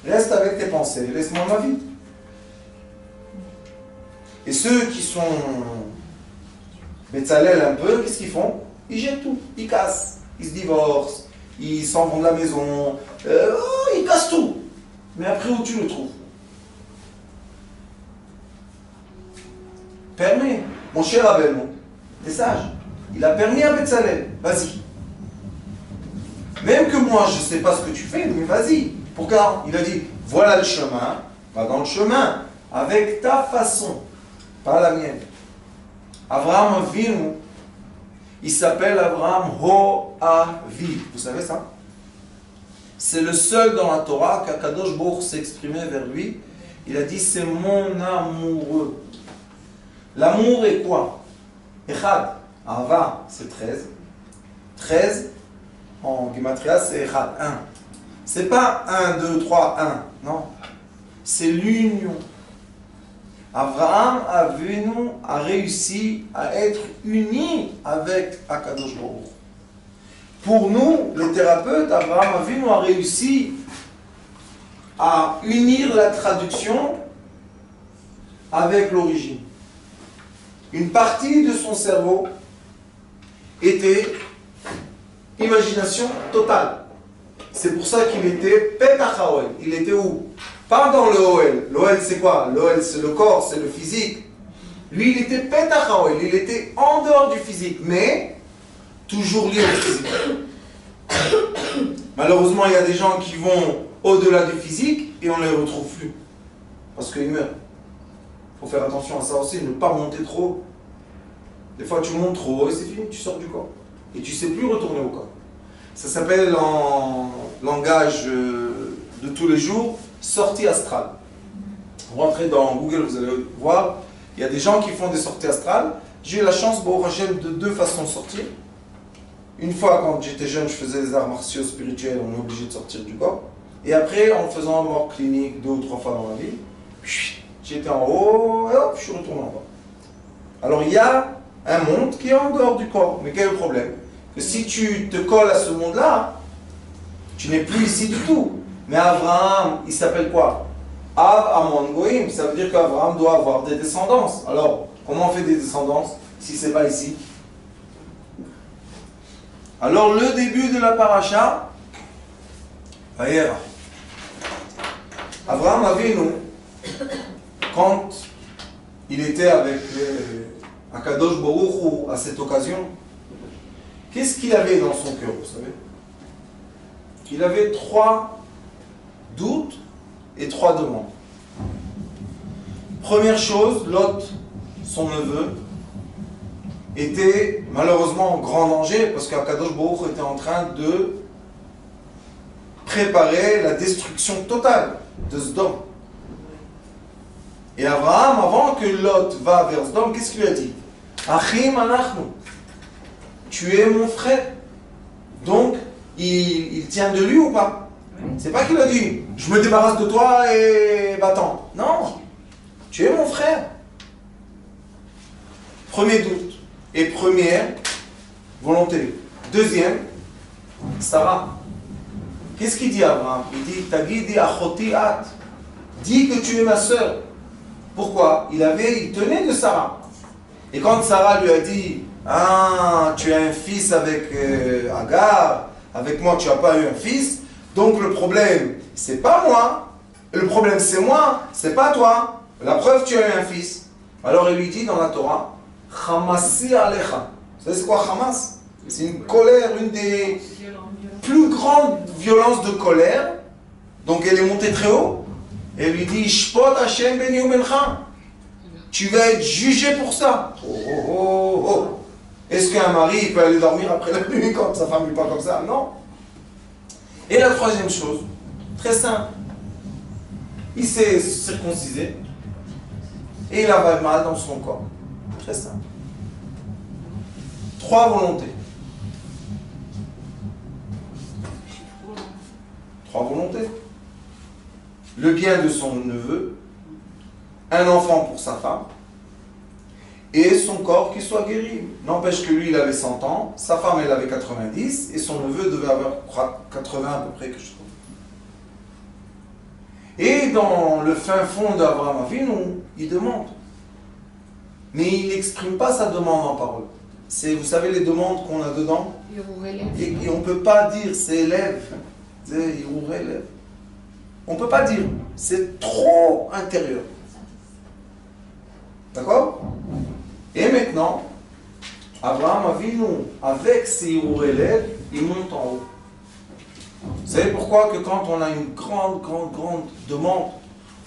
Reste avec tes pensées, laisse-moi ma vie. Et ceux qui sont Betzalel un peu, qu'est-ce qu'ils font? Ils jettent tout, ils cassent, ils se divorcent, ils s'en vont de la maison, ils cassent tout. Mais après, où tu le trouves? Permets. Mon cher Abel, t'es sage. Il a permis à Betzalel. Vas-y. Même que moi, je ne sais pas ce que tu fais, mais vas-y. Pourquoi? Il a dit, voilà le chemin, va dans le chemin, avec ta façon, pas la mienne. Abraham Avinu, il s'appelle Abraham Ho-Avi. Vous savez ça? C'est le seul dans la Torah qu'Akadosh Baruch s'est exprimé vers lui. Il a dit, c'est mon amoureux. L'amour est quoi? Echad. Ava, c'est 13. 13, en Gematria, c'est Echad, 1. C'est pas 1, 2, 3, 1. Non. C'est l'union. Abraham Avinu a réussi à être uni avec Akadosh Baruch. Pour nous, les thérapeutes, Abraham Avinu a réussi à unir la traduction avec l'origine. Une partie de son cerveau était imagination totale. C'est pour ça qu'il était Petach HaOel. Il était où? Pas dans le OL. L'OL c'est quoi? L'OL c'est le corps, c'est le physique. Lui il était Petach HaOel. Il était en dehors du physique, mais toujours lié au physique. Malheureusement, il y a des gens qui vont au-delà du physique et on ne les retrouve plus. Parce qu'ils meurent. Il faut faire attention à ça aussi, ne pas monter trop haut. Des fois, tu montes trop haut et c'est fini, tu sors du corps. Et tu ne sais plus retourner au corps. Ça s'appelle en langage de tous les jours, sortie astrale. Vous rentrez dans Google, vous allez voir, il y a des gens qui font des sorties astrales. J'ai eu la chance, de deux façons de sortir. Une fois, quand j'étais jeune, je faisais des arts martiaux spirituels, on est obligé de sortir du corps. Et après, en faisant un mort clinique 2 ou 3 fois dans ma vie, j'étais en haut et hop, je suis retourné en bas. Alors il y a un monde qui est en dehors du corps. Mais quel est le problème? Que si tu te colles à ce monde-là, tu n'es plus ici du tout. Mais Abraham, il s'appelle quoi? Av Amon Goïm, ça veut dire qu'Abraham doit avoir des descendances. Alors, comment on fait des descendances si ce n'est pas ici? Alors, le début de la paracha, Abraham Avinu, quand il était avec Akadosh Baruch Hu à cette occasion, qu'est-ce qu'il avait dans son cœur, vous savez? Il avait 3 doutes et 3 demandes. Première chose, Lot, son neveu, était malheureusement en grand danger parce qu'Akadosh Baruch était en train de préparer la destruction totale de Sodome. Et Abraham, avant que Lot va vers Sodome, qu'est-ce qu'il lui a dit? Achim anachnu, tu es mon frère. Donc, il tient de lui ou pas? C'est pas qu'il a dit, je me débarrasse de toi et va-t'en. Non, tu es mon frère. Premier doute. Et première volonté. Deuxième, Sarah. Qu'est-ce qu'il dit à Abraham? Il dit, Tagidi achoti at. Dis que tu es ma sœur. Pourquoi? Il tenait de Sarah. Et quand Sarah lui a dit, ah, tu as un fils avec Agar, avec moi tu n'as pas eu un fils, donc le problème, c'est pas moi, le problème c'est moi, c'est pas toi. La preuve, tu as eu un fils. Alors il lui dit dans la Torah, Hamasi alecha. Vous savez c'est quoi Hamas? C'est une colère, une des plus grandes violences de colère. Donc elle est montée très haut. Et lui dit, Shpot Hashem ben yumelcha. Tu vas être jugé pour ça. Oh, oh, oh, oh. Est-ce qu'un mari peut aller dormir après la nuit quand sa femme ne lui parle comme ça? Non. Et la troisième chose, très simple. Il s'est circoncisé et il avait mal dans son corps. Très simple. 3 volontés. 3 volontés. Le bien de son neveu, un enfant pour sa femme, et son corps qui soit guéri. N'empêche que lui, il avait 100 ans, sa femme, elle avait 90, et son neveu devait avoir 80 à peu près, que je trouve. Et dans le fin fond d'Abraham Avinu, il demande. Mais il n'exprime pas sa demande en parole. C'est, vous savez, les demandes qu'on a dedans. Et on ne peut pas dire, c'est élève. On ne peut pas dire. C'est trop intérieur. D'accord? Et maintenant, Abraham Avinu, avec ses élèves, il monte en haut. Vous savez pourquoi que quand on a une grande demande,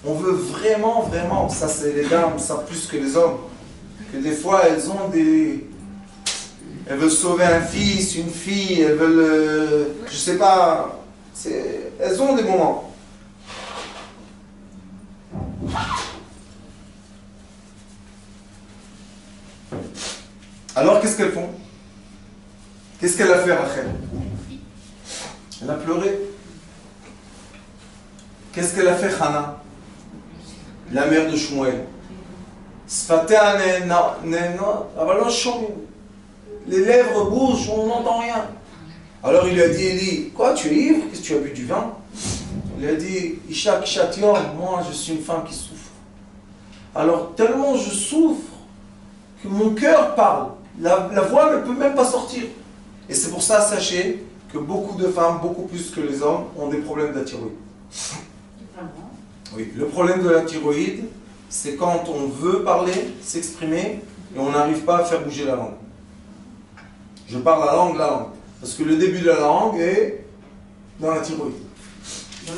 on veut vraiment, ça c'est les dames, ça plus que les hommes, que des fois elles ont elles veulent sauver un fils, une fille, elles veulent, je sais pas, elles ont des moments. Alors qu'est-ce qu'elles font? Qu'est-ce qu'elle a fait Rachel? Elle a pleuré. Qu'est-ce qu'elle a fait Hana, la mère de Shmuel? Les lèvres bougent, on n'entend rien. Alors il lui a dit, Élie, quoi, tu es ivre? Qu'est-ce que tu as bu du vin? Il a dit, Ishak Shation, moi je suis une femme qui souffre. Alors tellement je souffre que mon cœur parle. La voix ne peut même pas sortir. Et c'est pour ça, sachez que beaucoup de femmes, beaucoup plus que les hommes, ont des problèmes de la thyroïde. Oui, le problème de la thyroïde, c'est quand on veut parler, s'exprimer, et on n'arrive pas à faire bouger la langue. Je parle la langue. Parce que le début de la langue est dans la thyroïde.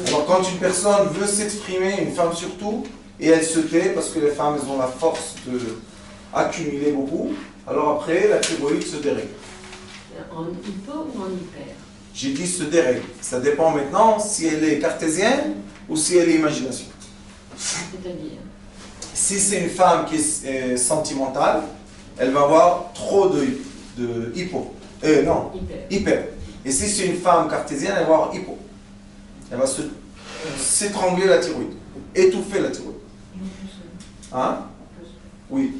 Alors quand une personne veut s'exprimer, une femme surtout, et elle se tait, parce que les femmes elles ont la force d'accumuler beaucoup, alors après la thyroïde se dérègle. En hypo ou en hyper? J'ai dit se dérègle. Ça dépend maintenant si elle est cartésienne ou si elle est imagination. C'est-à-dire? Si c'est une femme qui est sentimentale, elle va avoir trop de hypo. Non, hyper. Et si c'est une femme cartésienne, elle va avoir hypo. Elle va s'étrangler la thyroïde, étouffer la thyroïde. Hein? Oui.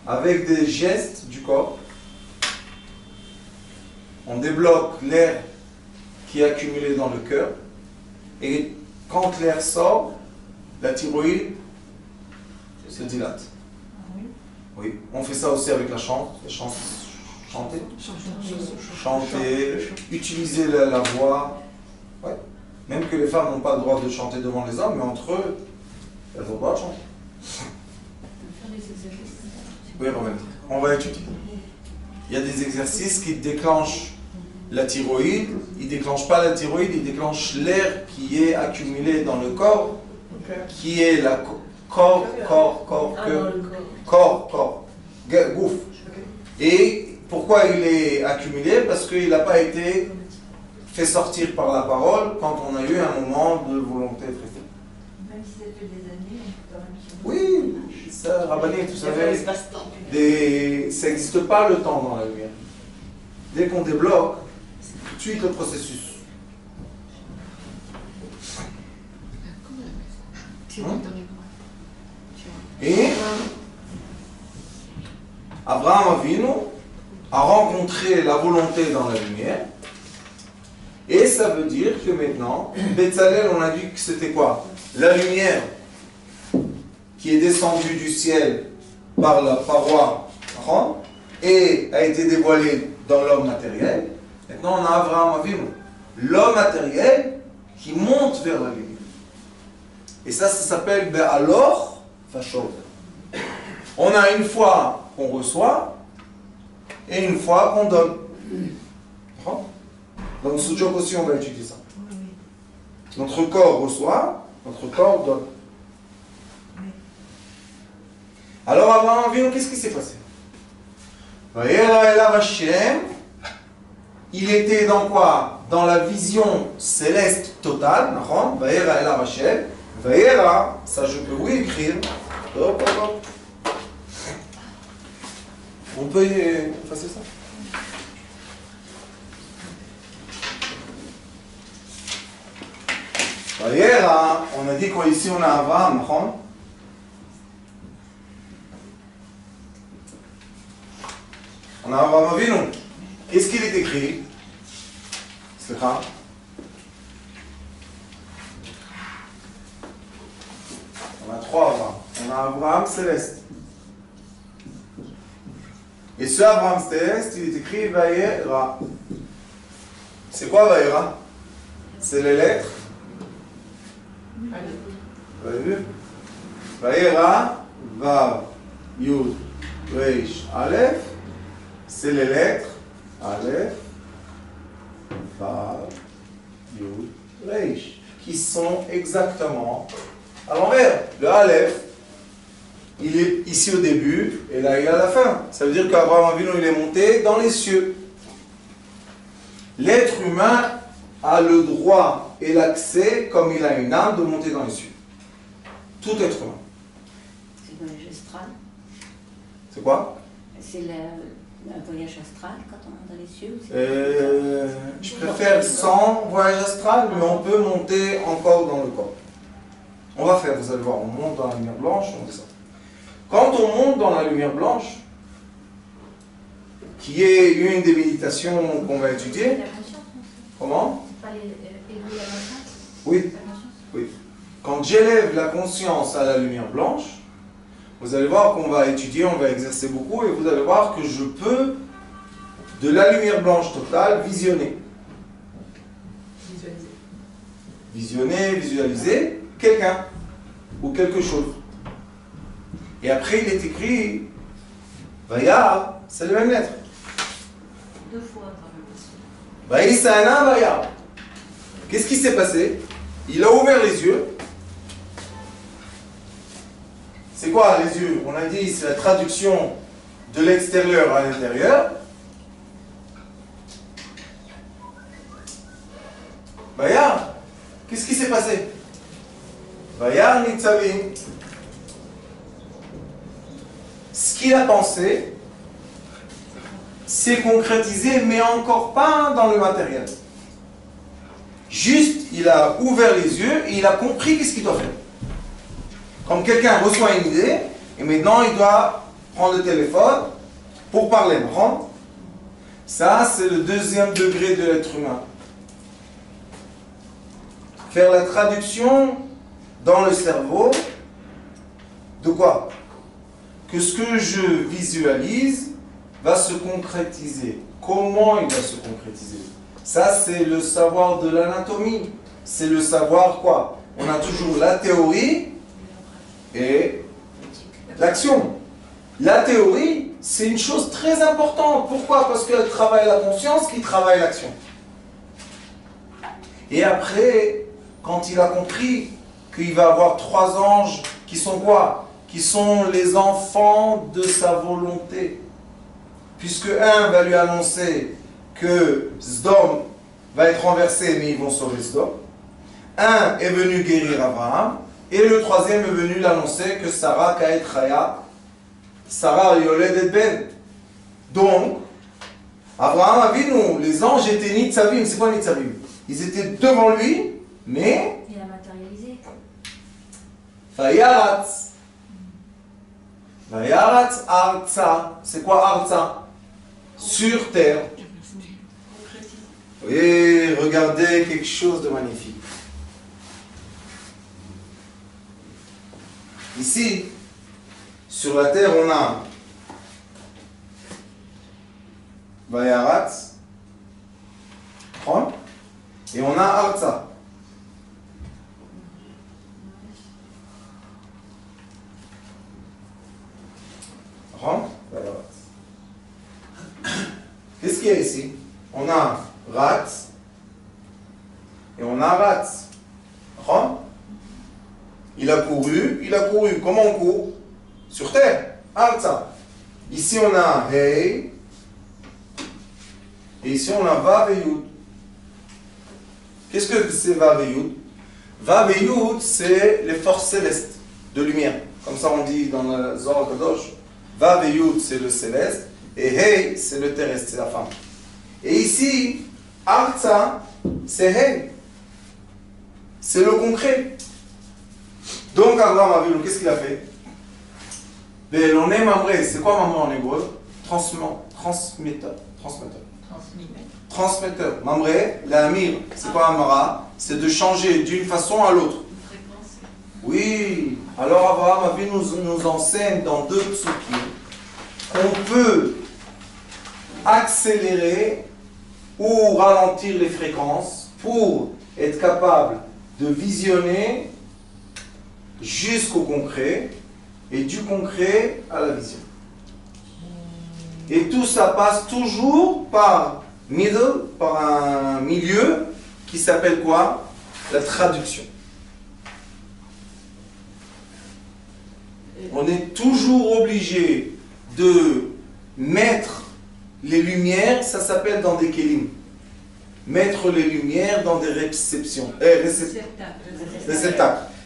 Avec des gestes du corps, on débloque l'air qui est accumulé dans le cœur. Et quand l'air sort, la thyroïde se dilate. Oui. On fait ça aussi avec la chante. Chanter, utiliser la voix. Ouais. Même que les femmes n'ont pas le droit de chanter devant les hommes, mais entre eux, elles ont le droit de chanter. Oui, on va étudier. Il y a des exercices qui déclenchent la thyroïde. Ils ne déclenchent pas la thyroïde, ils déclenchent l'air qui est accumulé dans le corps, qui est la corps, gouffre. Et pourquoi il est accumulé? Parce qu'il n'a pas été fait sortir par la parole quand on a eu un moment de volonté très fort. Même si ça fait des années, on peut quand même. Oui, ça, Rabbanit, vous savez, ça n'existe pas le temps dans la lumière. Dès qu'on débloque, c'est tout de suite le processus. Et Abraham Avinu a rencontré la volonté dans la lumière. Et ça veut dire que maintenant, Betzalel, on a dit que c'était quoi? La lumière qui est descendue du ciel par la paroi et a été dévoilée dans l'homme matériel. Maintenant, on a Abraham Avinu, l'homme matériel qui monte vers la lumière. Et ça s'appelle Be'alor Vashov. On a une fois qu'on reçoit et une fois qu'on donne. Dans le Souchok aussi, on va étudier ça. Notre corps reçoit, notre corps donne. Alors, Abraham Avinu, qu'est-ce qui s'est passé? Il était dans quoi? Dans la vision céleste totale. Ça je peux oui écrire. Hop, hop, hop. On peut effacer ça? On a dit qu'ici on a Abraham, on a Abraham Avinu. Qu'est-ce qu'il est écrit? C'est ça. On a trois Abraham. On a Abraham céleste. Et ce Abraham céleste, il est écrit Vayera. C'est quoi Vayera? C'est les lettres. Vous avez vu? Vayera, Vav, Yud, Reish, Aleph. C'est les lettres Aleph, Vav, Yud, Reish, qui sont exactement à l'envers. Le Aleph, il est ici au début et là il est à la fin. Ça veut dire qu'Abraham Avinu il est monté dans les cieux. L'être humain a le droit et l'accès, comme il a une âme, de monter dans les cieux. Tout être humain. C'est le voyage astral. C'est quoi? C'est un voyage astral quand on monte dans les cieux. Je préfère sans voyage astral, mais on peut monter encore dans le corps. On va faire, vous allez voir, on monte dans la lumière blanche, on descend. Quand on monte dans la lumière blanche, qui est une des méditations qu'on va étudier. La conscience, Comment? c'est pas élever la conscience? Oui. Oui. Quand j'élève la conscience à la lumière blanche, vous allez voir qu'on va étudier, on va exercer beaucoup, et vous allez voir que je peux, de la lumière blanche totale, visionner. Visionner, visualiser quelqu'un ou quelque chose. Et après, il est écrit, Vayar, c'est le même lettre. Deux fois dans le passé. Vaïsana Vayar. Qu'est-ce qui s'est passé? Il a ouvert les yeux. C'est quoi les yeux? On a dit c'est la traduction de l'extérieur à l'intérieur. Vayar. Qu'est-ce qui s'est passé? Vayar Nitzavim. Ce qu'il a pensé, s'est concrétisé, mais encore pas dans le matériel. Juste, il a ouvert les yeux et il a compris qu'est-ce qu'il doit faire. Comme quelqu'un reçoit une idée, et maintenant il doit prendre le téléphone pour parler. Ça, c'est le deuxième degré de l'être humain. Faire la traduction dans le cerveau de quoi? Que ce que je visualise va se concrétiser. Comment il va se concrétiser? Ça, c'est le savoir de l'anatomie. C'est le savoir quoi? On a toujours la théorie et l'action. La théorie, c'est une chose très importante. Pourquoi? Parce qu'elle travaille la conscience qui travaille l'action. Et après, quand il a compris qu'il va avoir 3 anges qui sont quoi? Qui sont les enfants de sa volonté. puisque un va lui annoncer que Sdom va être renversé, mais ils vont sauver Sdom. Un est venu guérir Abraham, et le troisième est venu l'annoncer que Sarah Kaet Chaya, Sarah Yoledet Ben. Donc, Abraham Avinu, les anges étaient Nitzavim. C'est quoi Nitzavim? Ils étaient devant lui, mais Il a matérialisé. Vayaratz. Vayaratz Arza. C'est quoi Arza? Sur terre. Oui, regardez quelque chose de magnifique. Ici, sur la terre, on a Vayaratz, et on a Arza. Qu'est-ce qu'il y a ici? On a Ratz et on a Ratz. Il a couru. Comment on court? Sur terre. Arza. Ici on a Hey. Et ici on a Vav et Yud. Qu'est-ce que c'est Vav et Yud? Vav et Yud, c'est les forces célestes de lumière. Comme ça on dit dans le Zohar Kadosh. Vav et Yud, c'est le céleste. Et Hey, c'est le terrestre, c'est la femme. Et ici, Arza, c'est Hey. C'est le concret. Donc Abraham Avinu, qu'est-ce qu'il a fait? Beloné Mamré, c'est quoi Mamré en hébreu? Transmetteur. Mamré, l'amir, c'est quoi Amara? C'est de changer d'une façon à l'autre. Oui, alors Abraham Avinu nous enseigne dans 2 psukim qu'on peut accélérer ou ralentir les fréquences pour être capable de visionner jusqu'au concret et du concret à la vision. Et tout ça passe toujours par un milieu qui s'appelle quoi? La traduction. On est toujours obligé de mettre les lumières, ça s'appelle dans des kélim. Mettre les lumières dans des réceptacles.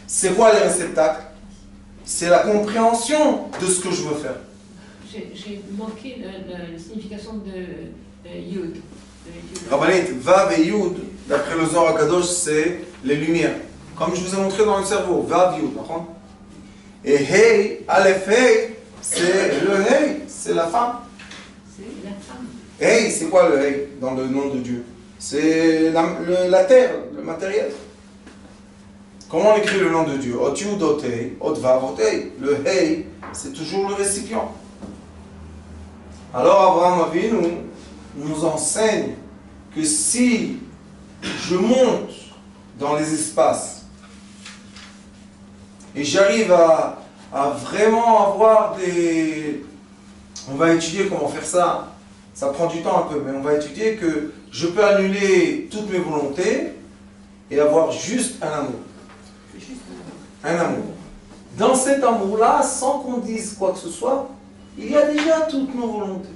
C'est quoi les réceptacles? C'est la compréhension de ce que je veux faire. J'ai manqué la signification de Yud. Rabbanit, Vav et Yud, d'après le Zohar Kadosh, c'est les lumières. Comme je vous ai montré dans le cerveau, Vav, Yud. Et Hey, Aleph, Hey, c'est le Hey, c'est la femme. C'est la femme. Hey, c'est quoi le Hey dans le nom de Dieu? C'est la terre, le matériel. Comment on écrit le nom de Dieu? Ot Yud, Ot Hey, Ot Vav, Ot Hey. Le Hey, c'est toujours le récipient. Alors Abraham Avinu nous enseigne que si je monte dans les espaces et j'arrive à vraiment avoir des... On va étudier comment faire ça. Ça prend du temps un peu, mais on va étudier que je peux annuler toutes mes volontés et avoir juste un amour. Un amour. Dans cet amour-là, sans qu'on dise quoi que ce soit, il y a déjà toutes nos volontés.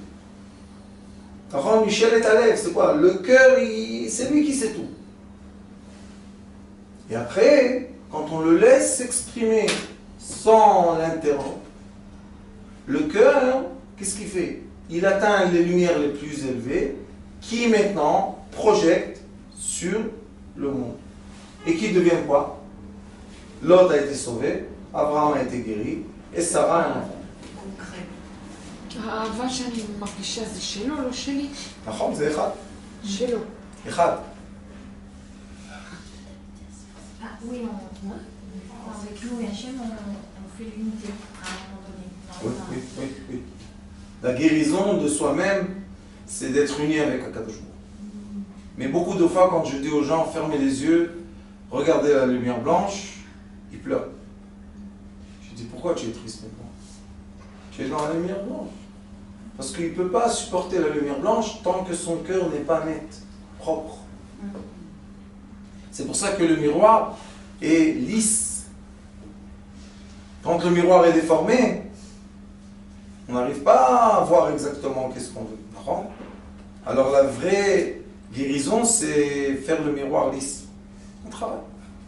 Alors Michel est à l'aise, c'est quoi? Le cœur, c'est lui qui sait tout. Et après, quand on le laisse s'exprimer sans l'interrompre, le cœur, qu'est-ce qu'il fait? Il atteint les lumières les plus élevées, qui maintenant projettent sur le monde. Et qui devient quoi? Lot a été sauvé, Abraham a été guéri, et Sarah a un enfant. האהבה שאני מרגישה זה שלו, לא שלי. נכון, זה אחד. שלו. אחד. Ah oui, avec nous et Hachem, on fait l'unité à un moment donné. Oui. La guérison de soi-même, c'est d'être uni avec Akadosh Baruch Hu. Mais beaucoup de fois, quand je dis aux gens, fermez les yeux, regardez la lumière blanche, ils pleurent. Je dis, pourquoi tu es triste maintenant? Tu es dans la lumière blanche. Parce qu'il ne peut pas supporter la lumière blanche tant que son cœur n'est pas net, propre. C'est pour ça que le miroir est lisse. Quand le miroir est déformé, On n'arrive pas à voir exactement qu'est-ce qu'on veut. Non. Alors la vraie guérison, c'est faire le miroir lisse. On travaille.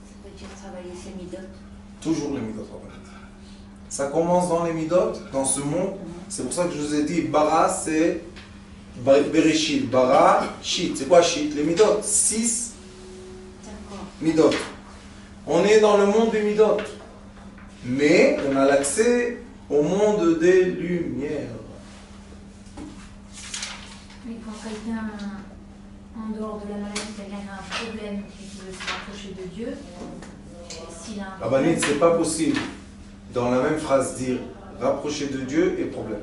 Ça veut dire travailler ses midotes. Toujours les midotes. Ça commence dans les midotes, dans ce monde. C'est pour ça que je vous ai dit, bara c'est bereshit. Bara, shit. C'est quoi shit? Les midotes. 6 midotes. On est dans le monde des midotes. Mais on a l'accès au monde des lumières. Mais quand quelqu'un, en dehors de la maladie, quelqu'un a un problème et qui veut se rapprocher de Dieu, s'il a un Rabbanit, c'est pas possible dans la même phrase dire rapprocher de Dieu et problème.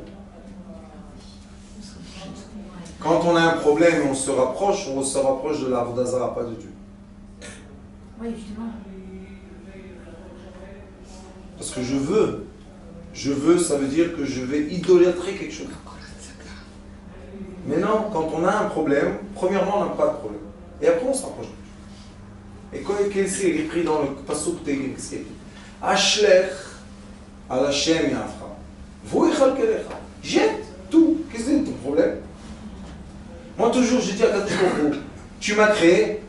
Quand on a un problème et on se rapproche de la Avodah Zarah, pas de Dieu. Oui, justement. Parce que je veux, ça veut dire que je vais idolâtrer quelque chose. Mais non, quand on a un problème, premièrement, on n'a pas de problème. Et après, on se rapproche de Dieu. Et qu'est-ce qui est écrit dans le Pasuk Tehillim? Qu'est-ce qui est écrit? Ashlech al Hashem yafra. Vous echalkelecha. Jette tout. Qu'est-ce que c'est ton problème? Moi, toujours, je dis à Kadosh Baruch Hu, tu m'as créé.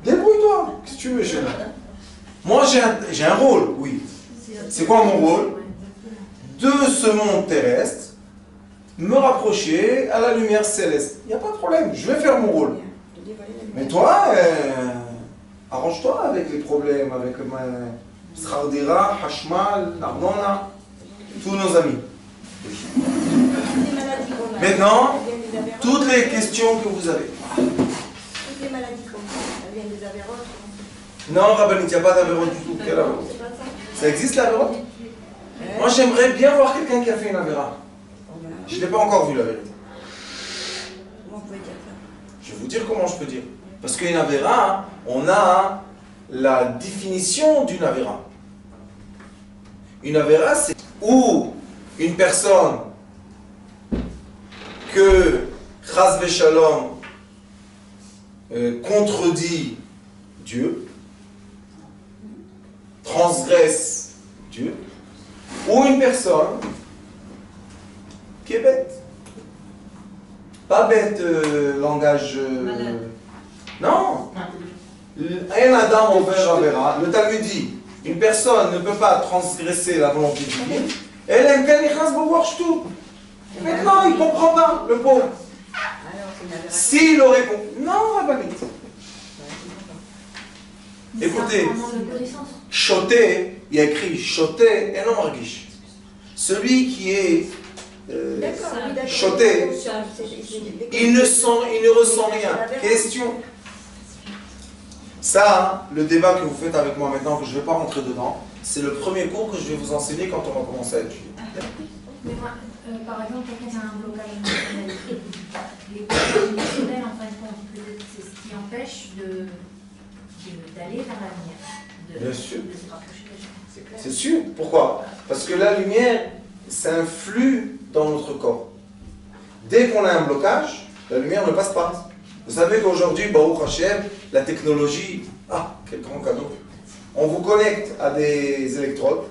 Débrouille-toi. Qu'est-ce que tu veux chez moi? Moi, j'ai un rôle, oui. C'est quoi mon rôle? De ce monde terrestre, me rapprocher à la lumière céleste. Il n'y a pas de problème, je vais faire mon rôle. Mais toi, arrange-toi avec les problèmes, avec Skhardira, Hashmal, Nardona, tous nos amis. Maintenant, toutes les questions que vous avez. Toutes les maladies comme ça, elles viennent des avérotes. Non, Rabbanit, il n'y a pas d'avérote du tout. Quelle avérote? Ça existe l'avérote? Moi, j'aimerais bien voir quelqu'un qui a fait une avéra. Je ne l'ai pas encore vu, la vérité. Comment vous pouvez dire ça? Je vais vous dire comment je peux dire. Parce qu'une avéra, on a la définition d'une avéra. Une avéra, c'est où une personne que Chas Veshalom contredit Dieu, transgresse Dieu, ou une personne qui est bête. Pas bête, langage... non. Un Adam envers Avera, le Talmud dit, une personne ne peut pas transgresser la volonté divine, elle aime qu'elle y voir tout. Maintenant, il ne comprend pas, le pauvre. S'il aurait compris... Non, Rabbanit. Écoutez, choté, il y a écrit choté et non margish. Celui qui est choté, il ne ressent rien. Question. Ça, le débat que vous faites avec moi maintenant, que je ne vais pas rentrer dedans, c'est le premier cours que je vais vous enseigner quand on va commencer à étudier. Mais moi, par exemple, quelqu'un qui a un blocage émotionnel. Les blocages émotionnels, en fin de compte, peut-être c'est ce qui empêche d'aller vers la lumière. Bien sûr. De se rapprocher de Dieu. C'est sûr. Pourquoi? Parce que la lumière, c'est un flux dans notre corps. Dès qu'on a un blocage, la lumière ne passe pas. Vous savez qu'aujourd'hui, Baruch Hashem, la technologie, quel grand cadeau. On vous connecte à des électrodes.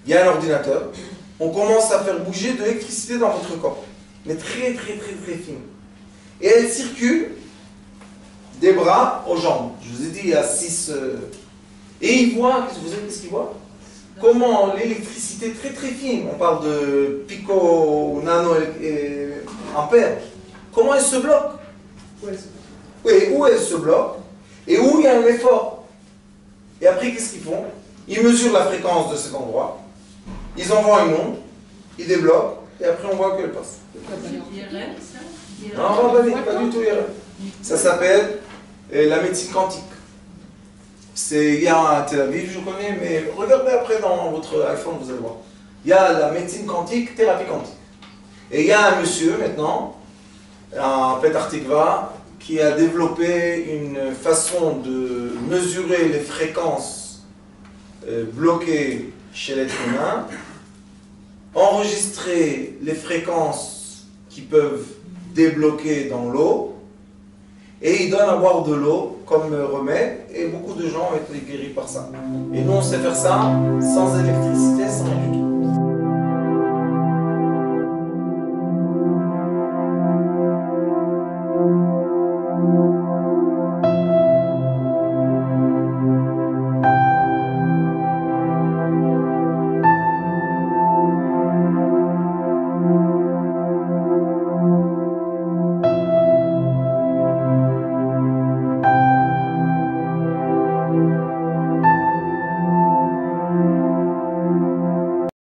Il y a un ordinateur. On commence à faire bouger de l'électricité dans votre corps. Mais très, très, très, très fine. Et elle circule des bras aux jambes. Je vous ai dit, il y a 6... Et il voit, vous savez qu'est-ce qu'il voit? Comment l'électricité très très fine, on parle de pico, nano et ampères, comment elle se bloque? Oui, où elle se bloque et où il y a un effort. Et après, qu'est-ce qu'ils font? Ils mesurent la fréquence de cet endroit, ils envoient une onde, ils débloquent, et après on voit qu'elle passe. Non, pas du tout IRM. Ça s'appelle la médecine quantique. Il y a à Tel Aviv, je connais, mais regardez après dans votre iPhone, vous allez voir. Il y a la médecine quantique, thérapie quantique. Et il y a un monsieur maintenant, un Petar Tikva, qui a développé une façon de mesurer les fréquences bloquées chez l'être humain, enregistrer les fréquences qui peuvent débloquer dans l'eau, et il donne à boire de l'eau comme remède, et beaucoup de gens ont été guéris par ça. Et nous, on sait faire ça sans électricité, sans rien du tout.